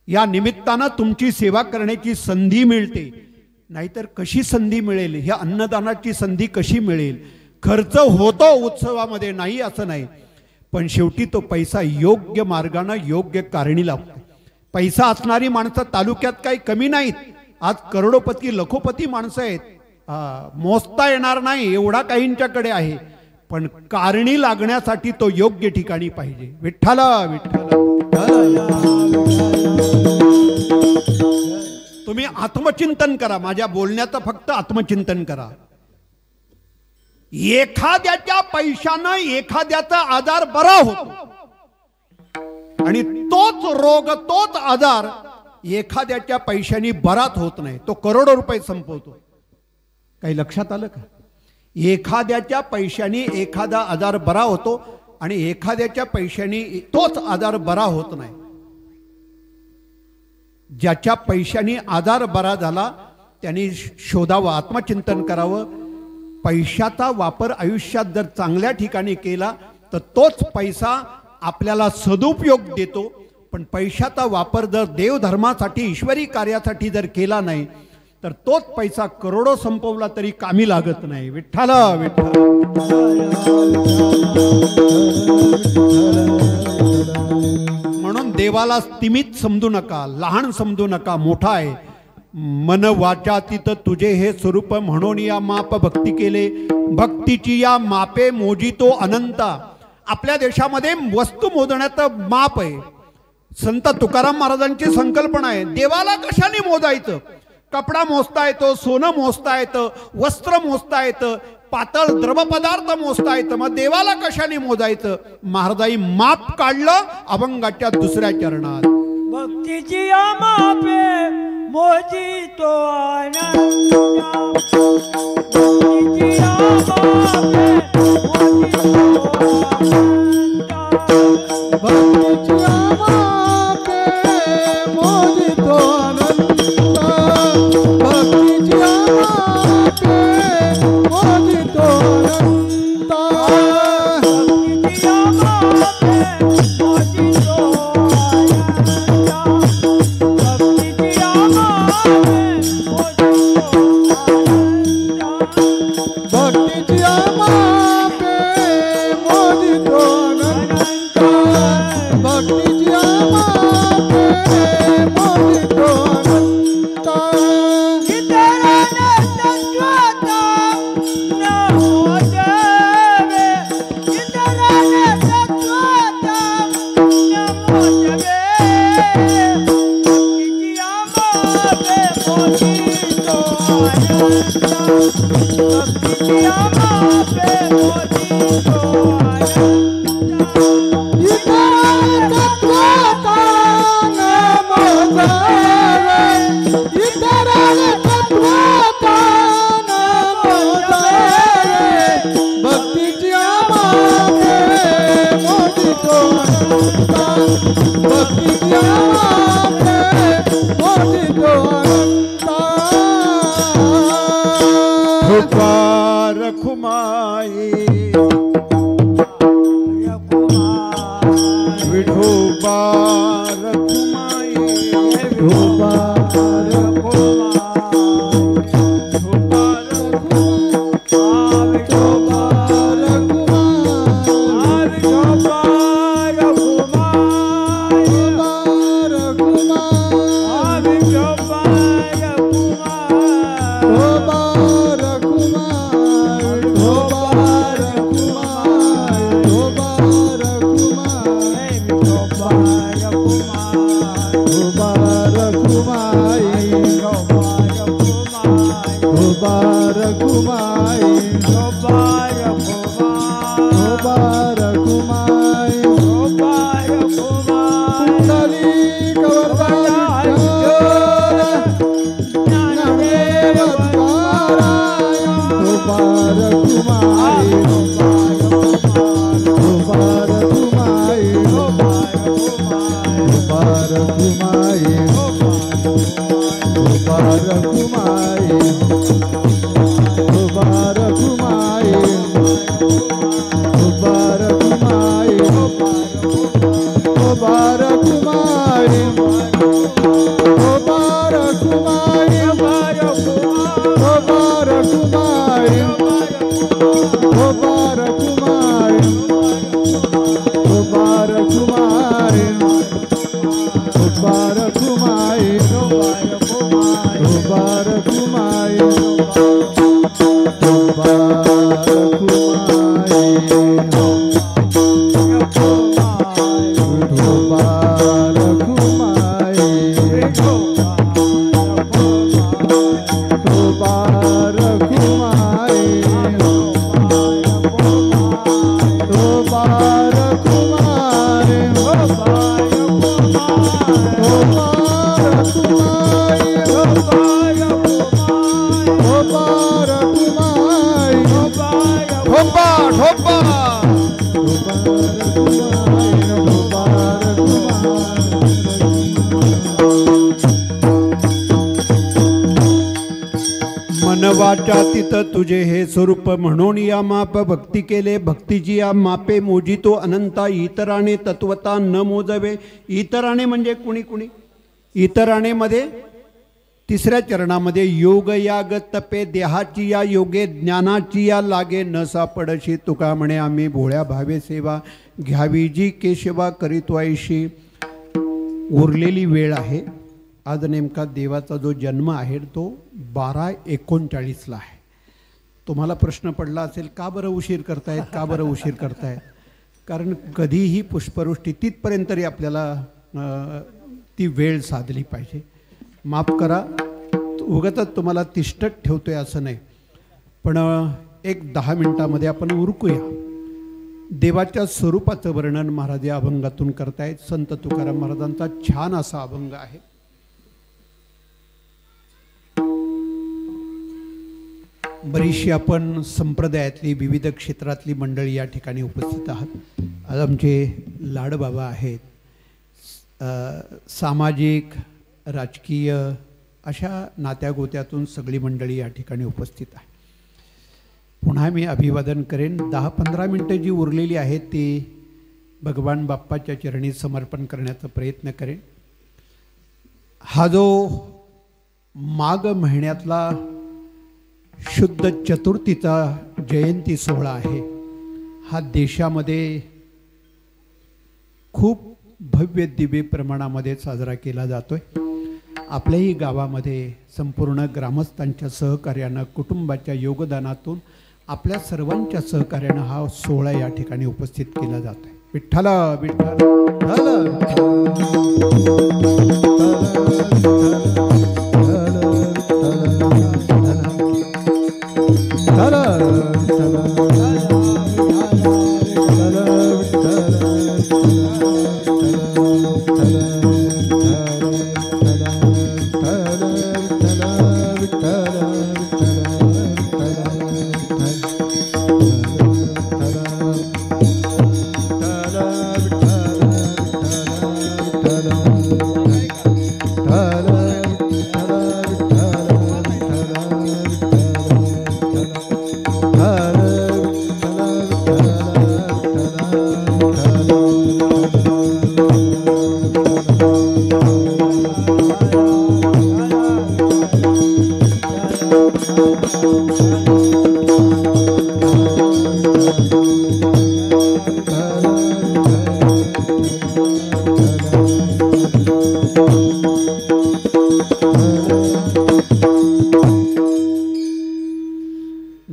या निमित्तानं तुमची सेवा करण्याची संधी मिळते. नाहीतर कशी संधी मिळेल? ह्या अन्नदानाची संधी कशी मिळेल? खर्च होतो उत्सवामध्ये, नाही असं नाही, पण शेवटी तो पैसा योग्य मार्गाने योग्य कारणी लागतो. पैसा असणारी माणसं तालुक्यात काही कमी नाहीत. आज करोडोपती लखोपती माणसं आहेत. मोजता येणार नाही एवढा काहींच्याकडे आहे, पण कारणी लागण्यासाठी तो योग्य ठिकाणी पाहिजे. विठ्ठला विठ्ठला. तुम्ही आत्मचिंतन करा. माझ्या बोलण्याचं फक्त आत्मचिंतन करा. एखाद्याच्या पैशानं एखाद्याचा आजार बरा होतो आणि तोच रोग तोच आजार एखाद्याच्या पैशानी बराच होत नाही. तो करोडो रुपये संपवतो. काही लक्षात आलं का? एखाद्याच्या पैशानी एखादा आजार बरा होतो आणि एखाद्याच्या पैशानी तोच आजार बरा होत नाही. ज्याच्या पैशानी आजार बरा झाला त्यांनी शोधावं, आत्मचिंतन करावं. पैशाचा वापर आयुष्यात जर चांगल्या ठिकाणी केला तर तोच पैसा आपल्याला सदुपयोग देतो. पण पैशाचा वापर जर देवधर्मासाठी ईश्वरी कार्यासाठी जर केला नाही तर तोच पैसा करोडो संपवला तरी कामी लागत नाही. विठ्ठला विठ्ठल. म्हणून देवाला स्तिमित समजू नका, लहान समजू नका, मोठा आहे. मन वाचा तित तुझे हे स्वरूप म्हणून या माप भक्ती केले. भक्तीची या मापे मोजितो अनंता. आपल्या देशामध्ये वस्तू मोजण्याचं माप आहे. संत तुकाराम महाराजांची संकल्पना आहे. देवाला कशाने मोजायचं? कपडा मोजता येतो, सोनं मोजता येतं, वस्त्र मोजता येतं, पातळ द्रवपदार्थ मोजता येतं, मग देवाला कशाने मोजायचं? महाराजांनी माप काढलं अभंगाच्या दुसऱ्या चरणात. भक्तीची मापे मोजितो अनंता. भक्तीची मापे मोजितो अनंता. भक्तीची मापे मोजितो अनंता. भक्तीची मापे मोजितो अनंता. भक्तीची मापे रखुमाई विठोबा रखुमाई विठोबा Bye. मनवाच्या तित तुझे हे स्वरूप म्हणून या माप भक्ती केले भक्तीची या मापे मोजितो अनंता इतराने तत्वता न मोजवे. इतराने म्हणजे कुणी कुणी इतराने मध्ये तिसऱ्या चरणामध्ये योग याग तपे देहाची या योगे ज्ञानाची या लागे न सापडशी तुका म्हणे आम्ही भोळ्या भावे सेवा घ्यावी जी केशवा करीत्वायशी. उरलेली वेळ आहे. आज नेमका देवाचा जो जन्म आहे तो 12:39ला आहे. तुम्हाला प्रश्न पडला असेल का बरं उशीर करतायत का बरं उशीर करतायत. कारण कधीही पुष्पवृष्टी तिथपर्यंत तरी आपल्याला ती वेळ साधली पाहिजे. माफ करा उगाचच तुम्हाला तिष्ठत ठेवतोय असं नाही पण एक 10 मिनिटामध्ये आपण उरकूया. देवाच्या स्वरूपाचं वर्णन महाराज या अभंगातून करतायत. संत तुकाराम महाराजांचा छान असा अभंग आहे. बरीचशी आपण संप्रदायातली विविध क्षेत्रातली मंडळी या ठिकाणी उपस्थित आहात. आज आमचे लाडबाबा आहेत. सामाजिक राजकीय अशा नात्यागोत्यातून सगळी मंडळी या ठिकाणी उपस्थित आहे. पुन्हा मी अभिवादन करेन. 10-15 मिनटं जी उरलेली आहेत ती भगवान बाप्पाच्या चरणी समर्पण करण्याचा प्रयत्न करेन. हा जो माघ महिन्यातला शुद्ध चतुर्थीचा जयंती सोहळा आहे हा देशामध्ये खूप भव्य दिव्य प्रमाणामध्ये साजरा केला जातोय. आपल्याही गावामध्ये संपूर्ण ग्रामस्थांच्या सहकार्यानं कुटुंबाच्या योगदानातून आपल्या सर्वांच्या सहकार्यानं हा सोहळा या ठिकाणी उपस्थित केला जातोय. विठ्ठला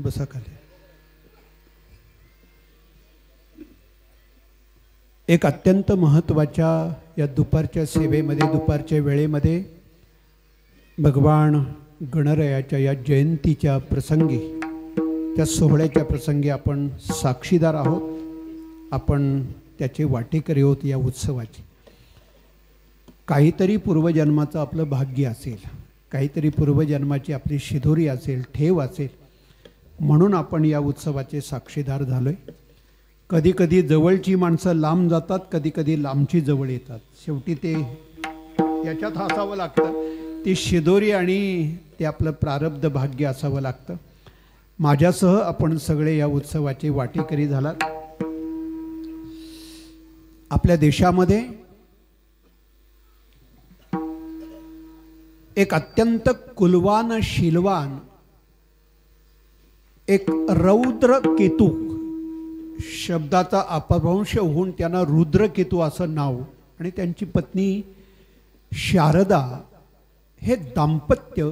बसा खाली. एक अत्यंत महत्त्वाच्या या दुपारच्या सेवेमध्ये दुपारच्या वेळेमध्ये भगवान गणरायाच्या या जयंतीच्या प्रसंगी त्या सोहळ्याच्या प्रसंगी आपण साक्षीदार आहोत. आपण त्याचे वाटेकरी आहोत या उत्सवाचे. काहीतरी पूर्वजन्माचं आपलं भाग्य असेल काहीतरी पूर्वजन्माची आपली शिदोरी असेल ठेव असेल म्हणून आपण या उत्सवाचे साक्षीदार झालोय. कधी कधी जवळची माणसं लांब जातात कधी कधी लांबची जवळ येतात. शेवटी ते याच्यात असावं लागतं. ती शिदोरी आणि ते आपलं प्रारब्ध भाग्य असावं लागतं. माझ्यासह आपण सगळे या उत्सवाचे वाटेकरी झालात. आपल्या देशामध्ये एक अत्यंत कुलवान शीलवान एक रौद्र केतू शब्दाचा अपभ्रंश होऊन त्यांना रुद्रकेतू असं नाव आणि त्यांची पत्नी शारदा हे दाम्पत्य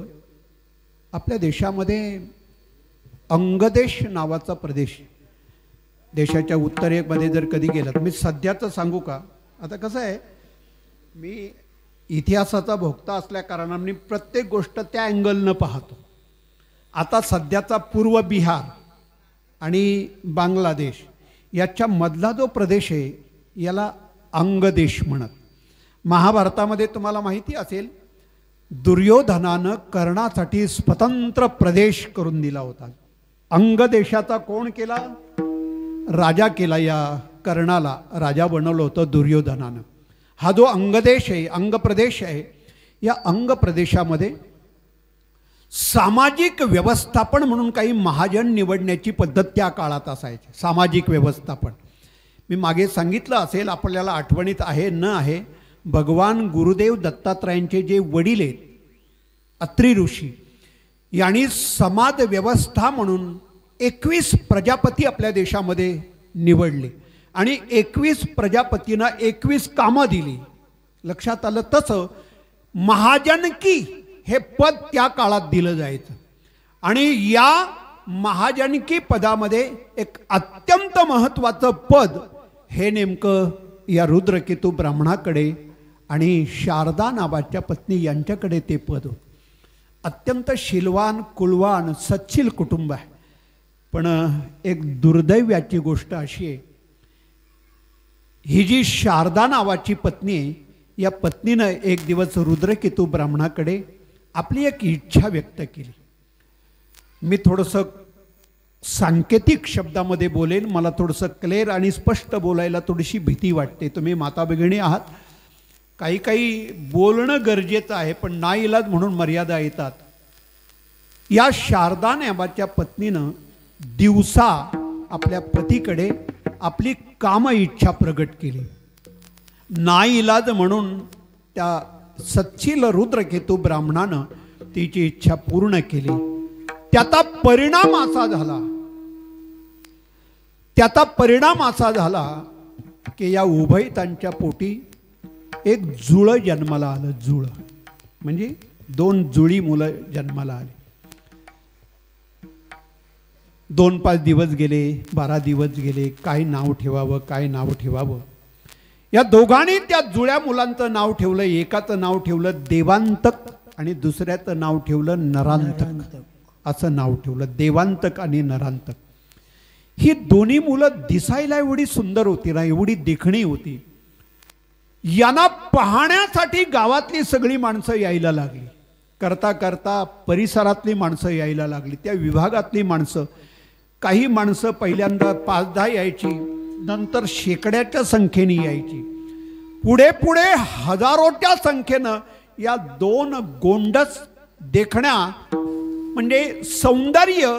आपल्या देशामध्ये अंगदेश नावाचा प्रदेश, देशाच्या उत्तरेमध्ये जर कधी गेलात, मी सध्याचं सांगू का? आता कसं आहे, मी इतिहासाचा भोक्ता असल्या कारणाने प्रत्येक गोष्ट त्या अँगलनं पाहतो. आता सध्याचा पूर्व बिहार आणि बांगलादेश याच्या मधला जो प्रदेश आहे याला अंगदेश म्हणत. महाभारतामध्ये तुम्हाला माहिती असेल, दुर्योधनानं कर्णासाठी स्वतंत्र प्रदेश करून दिला होता. अंगदेशाचा कोण केला? राजा केला. या कर्णाला राजा बनवलं होतं दुर्योधनानं. हा जो अंगदेश आहे, अंग प्रदेश आहे, या अंग प्रदेशामध्ये सामाजिक व्यवस्थापन म्हणून काही महाजन निवडण्याची पद्धत त्या काळात असायची. सामाजिक व्यवस्थापन मी मागे सांगितलं असेल, आपल्याला आठवणीत आहे न आहे, भगवान गुरुदेव दत्तात्रयांचे जे वडील आहेत अत्री ऋषी यांनी समाज व्यवस्था म्हणून 21 प्रजापती आपल्या देशामध्ये निवडले आणि 21 प्रजापतींना 21 कामं दिली. लक्षात आलं? तसं महाजनकी हे पद त्या काळात दिलं जायचं आणि या महाजनकी पदामध्ये एक अत्यंत महत्त्वाचं पद हे नेमकं या रुद्रकेतू ब्राह्मणाकडे आणि शारदा नावाच्या पत्नी यांच्याकडे ते पद होतं. अत्यंत शीलवान, कुलवान, सच्शील कुटुंब आहे. पण एक दुर्दैव्याची गोष्ट अशी आहे, ही जी शारदा नावाची पत्नी आहे, या पत्नीनं एक दिवस रुद्रकेतू ब्राह्मणाकडे आपली एक इच्छा व्यक्त केली. मी थोडंसं सांकेतिक शब्दामध्ये बोलेन, मला थोडंसं क्लिअर आणि स्पष्ट बोलायला थोडीशी भीती वाटते. तुम्ही माता भगिनी आहात, काही काही बोलणं गरजेचं आहे, पण नाईलाज म्हणून मर्यादा येतात. या शारदा नावाच्या पत्नीनं दिवसा आपल्या पतीकडे आपली काम इच्छा प्रगट केली. नाईलाज म्हणून त्या सच्शील रुद्रकेतू ब्राह्मणानं तिची इच्छा पूर्ण केली. त्याचा परिणाम असा झाला की या उभयतांच्या पोटी एक जुळं जन्माला आलं. जुळं म्हणजे 2 जुळी मुलं जन्माला आली. 2-5 दिवस गेले, 12 दिवस गेले, काय नाव ठेवावं, काय नाव ठेवावं. या दोघांनी त्या जुळ्या मुलांचं नाव ठेवलं. एकाचं नाव ठेवलं देवांतक आणि दुसऱ्याचं नाव ठेवलं नरांतक. असं नाव ठेवलं, देवांतक आणि नरांतक. ही दोन्ही मुलं दिसायला एवढी सुंदर होती ना, एवढी देखणी होती. यांना पाहण्यासाठी गावातली सगळी माणसं यायला लागली. करता करता परिसरातली माणसं यायला लागली. त्या विभागातली माणसं, काही माणसं पहिल्यांदा 5-10 यायची, नंतर शेकड्याच्या संख्येने यायची, पुढे पुढे हजारोच्या संख्येनं या 2 गोंडस देखण्या. म्हणजे सौंदर्य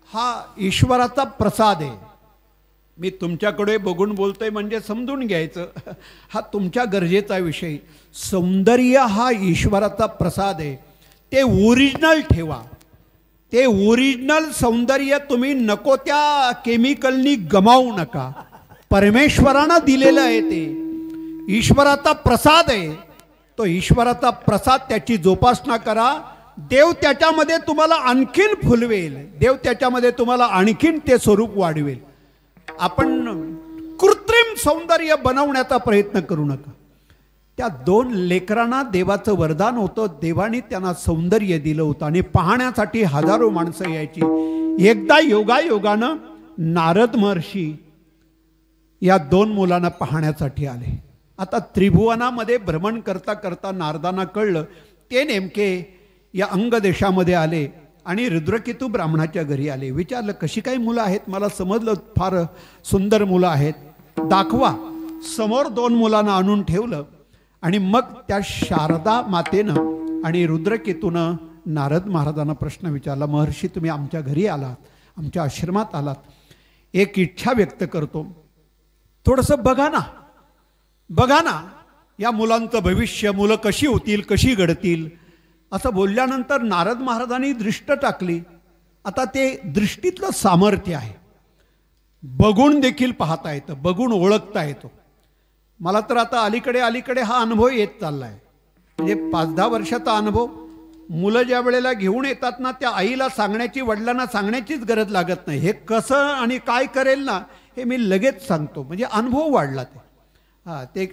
हा ईश्वराचा प्रसाद आहे. मी तुमच्याकडे बघून बोलतोय म्हणजे समजून घ्यायचं, हा तुमच्या गरजेचा विषय. सौंदर्य हा ईश्वराचा प्रसाद आहे. ते ओरिजिनल ठेवा. ते ओरिजिनल सौंदर्य तुम्ही नको त्या केमिकलनी गमावू नका. परमेश्वरानं दिलेलं आहे, ते ईश्वराचा प्रसाद आहे. तो ईश्वराचा प्रसाद, त्याची जोपासना करा. देव त्याच्यामध्ये तुम्हाला आणखीन फुलवेल. देव त्याच्यामध्ये तुम्हाला आणखीन ते स्वरूप वाढवेल. आपण कृत्रिम सौंदर्य बनवण्याचा प्रयत्न करू नका. त्या 2 लेकरांना देवाचं वरदान होतं. देवाने त्यांना सौंदर्य दिलं होतं आणि पाहण्यासाठी हजारो माणसं यायची. एकदा योगायोगानं नारद महर्षी या 2 मुलांना पाहण्यासाठी आले. आता त्रिभुवनामध्ये भ्रमण करता करता नारदांना कळलं ते नेमके या अंगदेशामध्ये आले आणि रुद्रकेतू ब्राह्मणाच्या घरी आले. विचारलं कशी काही मुलं आहेत? मला समजलं फार सुंदर मुलं आहेत, दाखवा. समोर 2 मुलांना आणून ठेवलं आणि मग त्या शारदा मातेनं आणि रुद्रकेतूनं नारद महाराजांना प्रश्न विचारला, महर्षी तुम्ही आमच्या घरी आलात, आमच्या आश्रमात आलात, एक इच्छा व्यक्त करतो, थोडंसं बघा ना या मुलांचं भविष्य, मुलं कशी होतील, कशी घडतील. असं बोलल्यानंतर नारद महाराजांनी दृष्ट टाकली आता ते दृष्टीतलं सामर्थ्य आहे. बघून देखील पाहता येतं, बघून ओळखता येतो. मला तर आता अलीकडे हा अनुभव येत चालला आहे. म्हणजे 5-10 वर्षाचा अनुभव. मुलं ज्या वेळेला घेऊन येतात ना, त्या आईला सांगण्याची, वडिलांना सांगण्याचीच गरज लागत नाही. हे कसं आणि काय करेल ना, हे मी लगेच सांगतो. म्हणजे अनुभव वाढला ते. हां, ते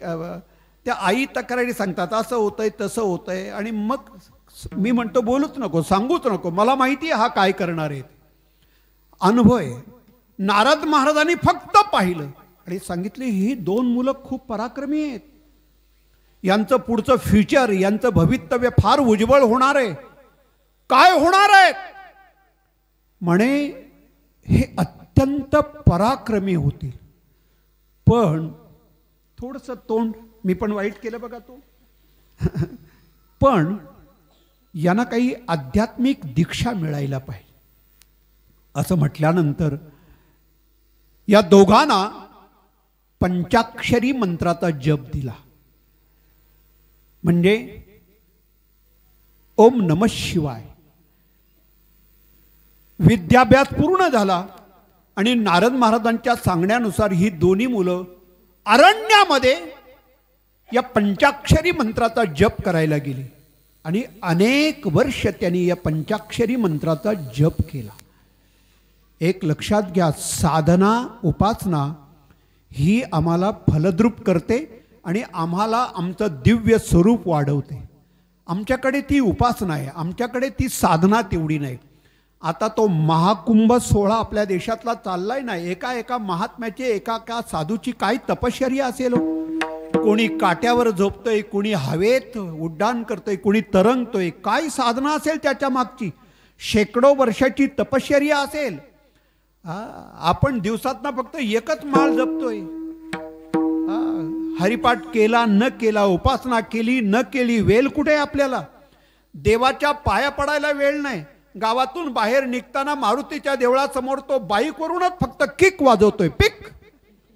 त्या आई तक्रारी सांगतात, असं होतंय तसं होतंय. आणि मग मी म्हणतो बोलूच नको, सांगूच नको, मला माहिती आहे हा काय करणार आहे. अनुभव आहे. नारद महाराजांनी फक्त पाहिलं आणि सांगितले, ही 2 मुलं खूप पराक्रमी आहेत, यांचं पुढचं फ्युचर, यांचं भवितव्य फार उज्ज्वल होणार आहे. काय होणार आहेत म्हणे, हे अत्यंत पराक्रमी होतील. पण थोडंसं तोंड मी पण वाईट केलं बघा तो. पण यांना काही आध्यात्मिक दीक्षा मिळायला पाहिजे. असं म्हटल्यानंतर या दोघांना पंचाक्षरी मंत्राचा जप दिला. म्हणजे ओम नमः शिवाय. विद्याभ्यास पूर्ण झाला आणि नारद महाराजांच्या सांगण्यानुसार ही दोन्ही मुलं अरण्यामध्ये या पंचाक्षरी मंत्राचा जप करायला गेली आणि अनेक वर्ष त्यांनी या पंचाक्षरी मंत्राचा जप केला. एक लक्षात घ्या, साधना उपासना ही आम्हाला फलद्रूप करते आणि आम्हाला आमचं दिव्य स्वरूप वाढवते. आमच्याकडे ती उपासना आहे, आमच्याकडे ती साधना तेवढी नाही. आता तो महाकुंभ सोहळा आपल्या देशातला चाललाय ना, एका महात्म्याचे, एका साधूची काय तपश्चर्या असेल. कोणी काट्यावर झोपतोय, कोणी हवेत उड्डाण करतोय, कोणी तरंगतोय. काय साधना असेल त्याच्या मागची, शेकडो वर्षाची तपश्चर्या असेल. आपण दिवसातना फक्त एकच माळ जपतोय. हरिपाठ केला न केला, उपासना केली न केली, वेळ कुठे आपल्याला. देवाच्या पाया पडायला वेळ नाही. गावातून बाहेर निघताना मारुतीच्या देवळासमोर तो बाईकवरूनच फक्त किक वाजवतोय, पिक.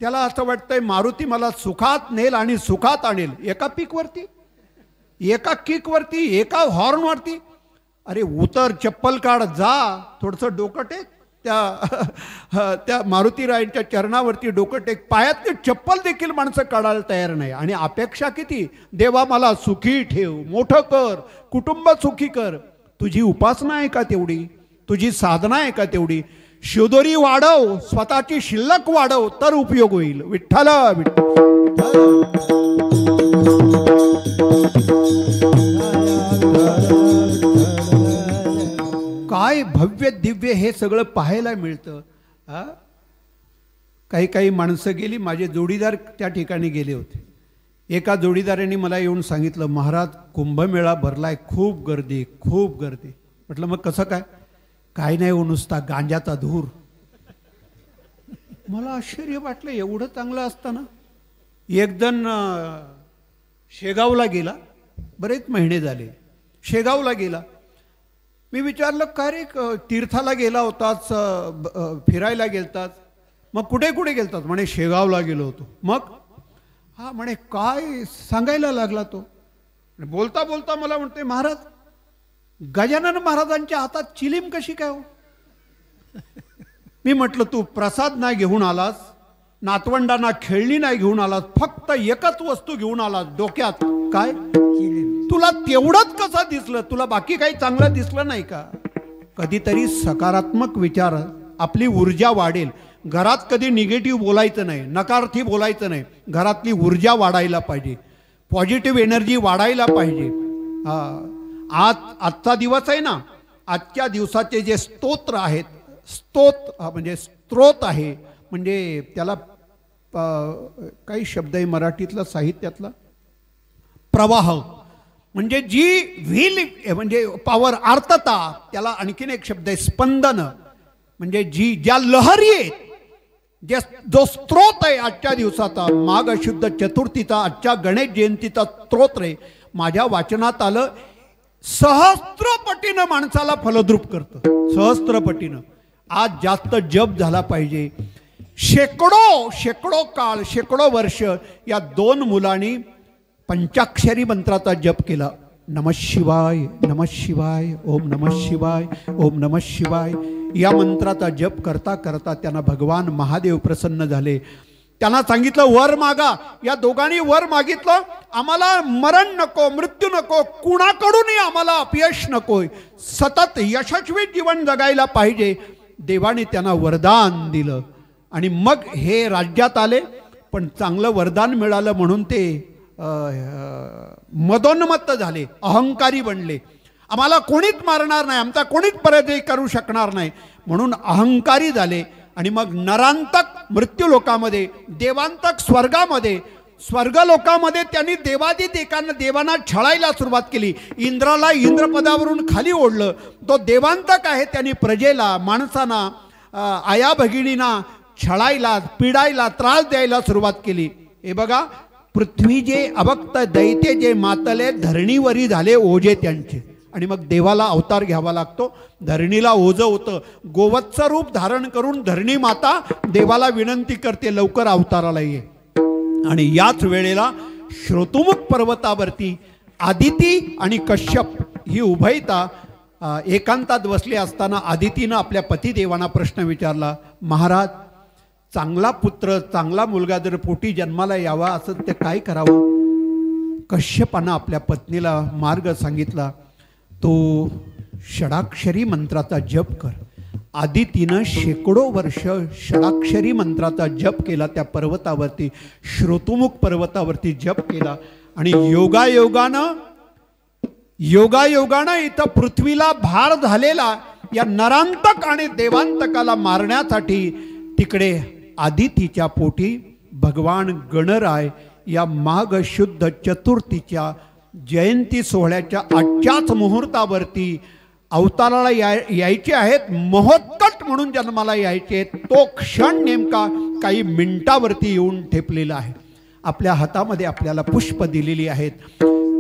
त्याला असं वाटतंय मारुती मला सुखात नेल आणि सुखात आणेल. एका पिकवरती, एका किकवरती, एका हॉर्नवरती. अरे उतर, चप्पल काढ, जा, थोडंसं डोकं टेक. त्या मारुतीरायांच्या चरणावरती डोकं टेक. पायातली चप्पल देखील माणसं काढायला तयार नाही. आणि अपेक्षा किती, देवा मला सुखी ठेव, मोठं कर, कुटुंब सुखी कर. तुझी उपासना आहे का तेवढी? तुझी साधना आहे का तेवढी? शिवदोरी वाढव, स्वतःची शिल्लक वाढव, तर उपयोग होईल. विठ्ठल काय भव्य दिव्य हे सगळं पाहायला मिळतं. काही माणसं गेली. माझे जोडीदार त्या ठिकाणी गेले होते. एका जोडीदाराने मला येऊन सांगितलं, महाराज कुंभमेळा भरलाय, खूप गर्दी, खूप गर्दी. म्हटलं मग कसं काय? काय नाही हो, नुसता गांजाचा धूर. मला आश्चर्य वाटलं, एवढं चांगलं असताना. एक जण शेगावला गेला, बरेच महिने झाले शेगावला गेला. मी विचारलं, का रे तीर्थाला गेला होताच, फिरायला गेलतात? मग कुठे कुठे गेलतात? म्हणे शेगावला गेलो होतो. मग? हा म्हणे काय सांगायला लागला तो. बोलता बोलता मला म्हणते, महाराज गजानन महाराजांच्या हातात चिलीम कशी काय हो? मी म्हटलं तू प्रसाद नाही घेऊन आलास, नातवंडांना खेळणी नाही घेऊन आलास, फक्त एकच वस्तू घेऊन आलास डोक्यात. काय? तुला तेवढंच कसं दिसलं? तुला बाकी काही चांगलं दिसलं नाही का? कधीतरी सकारात्मक विचार, आपली ऊर्जा वाढेल. घरात कधी निगेटिव्ह बोलायचं नाही, नकारार्थी बोलायचं नाही. घरातली ऊर्जा वाढायला पाहिजे, पॉझिटिव्ह एनर्जी वाढायला पाहिजे. आजचा दिवस आहे ना, आजच्या दिवसाचे जे स्तोत्र आहेत, म्हणजे स्त्रोत आहे, म्हणजे त्याला काही शब्द आहे मराठीतला, साहित्यातला, प्रवाह, म्हणजे जी व्हील, म्हणजे पॉवर, आर्तता. त्याला आणखीन एक शब्द आहे स्पंदन, म्हणजे ज्या लहरी आहेत, जो स्त्रोत आहे आजच्या दिवसाचा, माघ शुद्ध चतुर्थीचा, आजच्या गणेश जयंतीचा स्तोत्र आहे. माझ्या वाचनात आलं, सहस्त्रपटीनं माणसाला फलद्रूप करतं, सहस्त्रपटीनं. आज जास्त जप झाला पाहिजे. शेकडो काळ, शेकडो वर्ष या 2 मुलांनी पंचाक्षरी मंत्राचा जप केला. नमः शिवाय नमः शिवाय ओम नमः शिवाय ओम नमः शिवाय या मंत्राचा जप करता करता त्यांना भगवान महादेव प्रसन्न झाले. त्यांना सांगितलं वर मागा. या दोघांनी वर मागितलं, आम्हाला मरण नको, मृत्यू नको, कुणाकडूनही आम्हाला अपयश नकोय, सतत यशस्वी जीवन जगायला पाहिजे. देवाने त्यांना वरदान दिलं आणि मग हे राज्यात आले. पण चांगलं वरदान मिळालं म्हणून ते मदोन्मत्त झाले, अहंकारी बनले. आम्हाला कोणीच मारणार नाही, आमचा कोणीच पराजय करू शकणार नाही म्हणून अहंकारी झाले. आणि मग नरांतक मृत्यूलोकामध्ये, देवांतक स्वर्गामध्ये, स्वर्गलोकामध्ये त्यांनी देवांना छळायला सुरुवात केली. इंद्राला इंद्रपदावरून खाली ओढलं. तो देवांतक आहे, त्यांनी प्रजेला, माणसांना, आया भगिनींना छळायला, पिडायला, त्रास द्यायला सुरुवात केली. हे बघा, पृथ्वी जे अभक्त दैत्य जे मातले धरणीवरी झाले ओझे त्यांचे. आणि मग देवाला अवतार घ्यावा लागतो. धरणीला ओझं होतं. गोवत्स रूप धारण करून धरणी माता देवाला विनंती करते, लवकर अवताराला ये. आणि याच वेळेला श्रोतुमुख पर्वतावरती आदिती आणि कश्यप ही उभयता एकांतात बसले असताना आदितीनं आपल्या पतिदेवांना प्रश्न विचारला, महाराज, चांगला पुत्र, चांगला मुलगा जर पोटी जन्माला यावा असं ते काय करावं? कश्यपानं आपल्या पत्नीला मार्ग सांगितला, तो षडाक्षरी मंत्राचा जप कर. आदितीनं शेकडो वर्ष षडाक्षरी मंत्राचा जप केला. त्या पर्वतावरती, श्रोतुमुख पर्वतावरती जप केला. आणि योगायोगानं इथं पृथ्वीला भार झालेला या नरांतक आणि देवांतकाला मारण्यासाठी तिकडे आदितीच्या पोटी भगवान गणराय या माघ शुद्ध चतुर्थीच्या जयंती सोहळ्याच्या आजच्याच मुहूर्तावरती अवताराला यायचे आहेत. महोत्कट म्हणून जन्माला यायचे आहेत. तो क्षण नेमका काही मिनिटावरती येऊन ठेपलेला आहे. आपल्या हातामध्ये आपल्याला पुष्प दिलेली आहेत.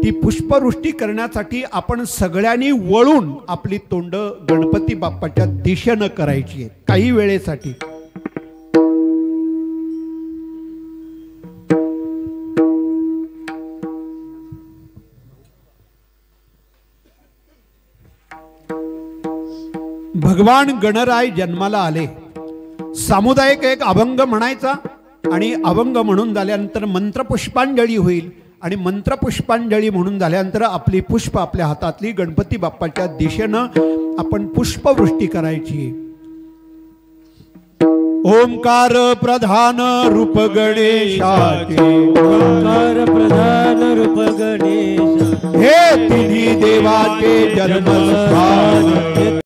ती पुष्पवृष्टी करण्यासाठी आपण सगळ्यांनी वळून आपली तोंड गणपती बाप्पाच्या दिशेनं करायची आहेत काही वेळेसाठी. भगवान गणराय जन्माला आले. सामुदायिक एक अभंग म्हणायचा आणि अभंग म्हणून झाल्यानंतर मंत्रपुष्पांजली होईल. आणि मंत्रपुष्पांजली म्हणून झाल्यानंतर आपली पुष्प आपल्या हातातली गणपती बाप्पाच्या दिशेनं आपण पुष्पवृष्टी करायची. ओंकार प्रधान रूप गणेशाचे, ओंकार प्रधान रूप गणेश, हे तिन्ही देवाचे जन्मस्थान.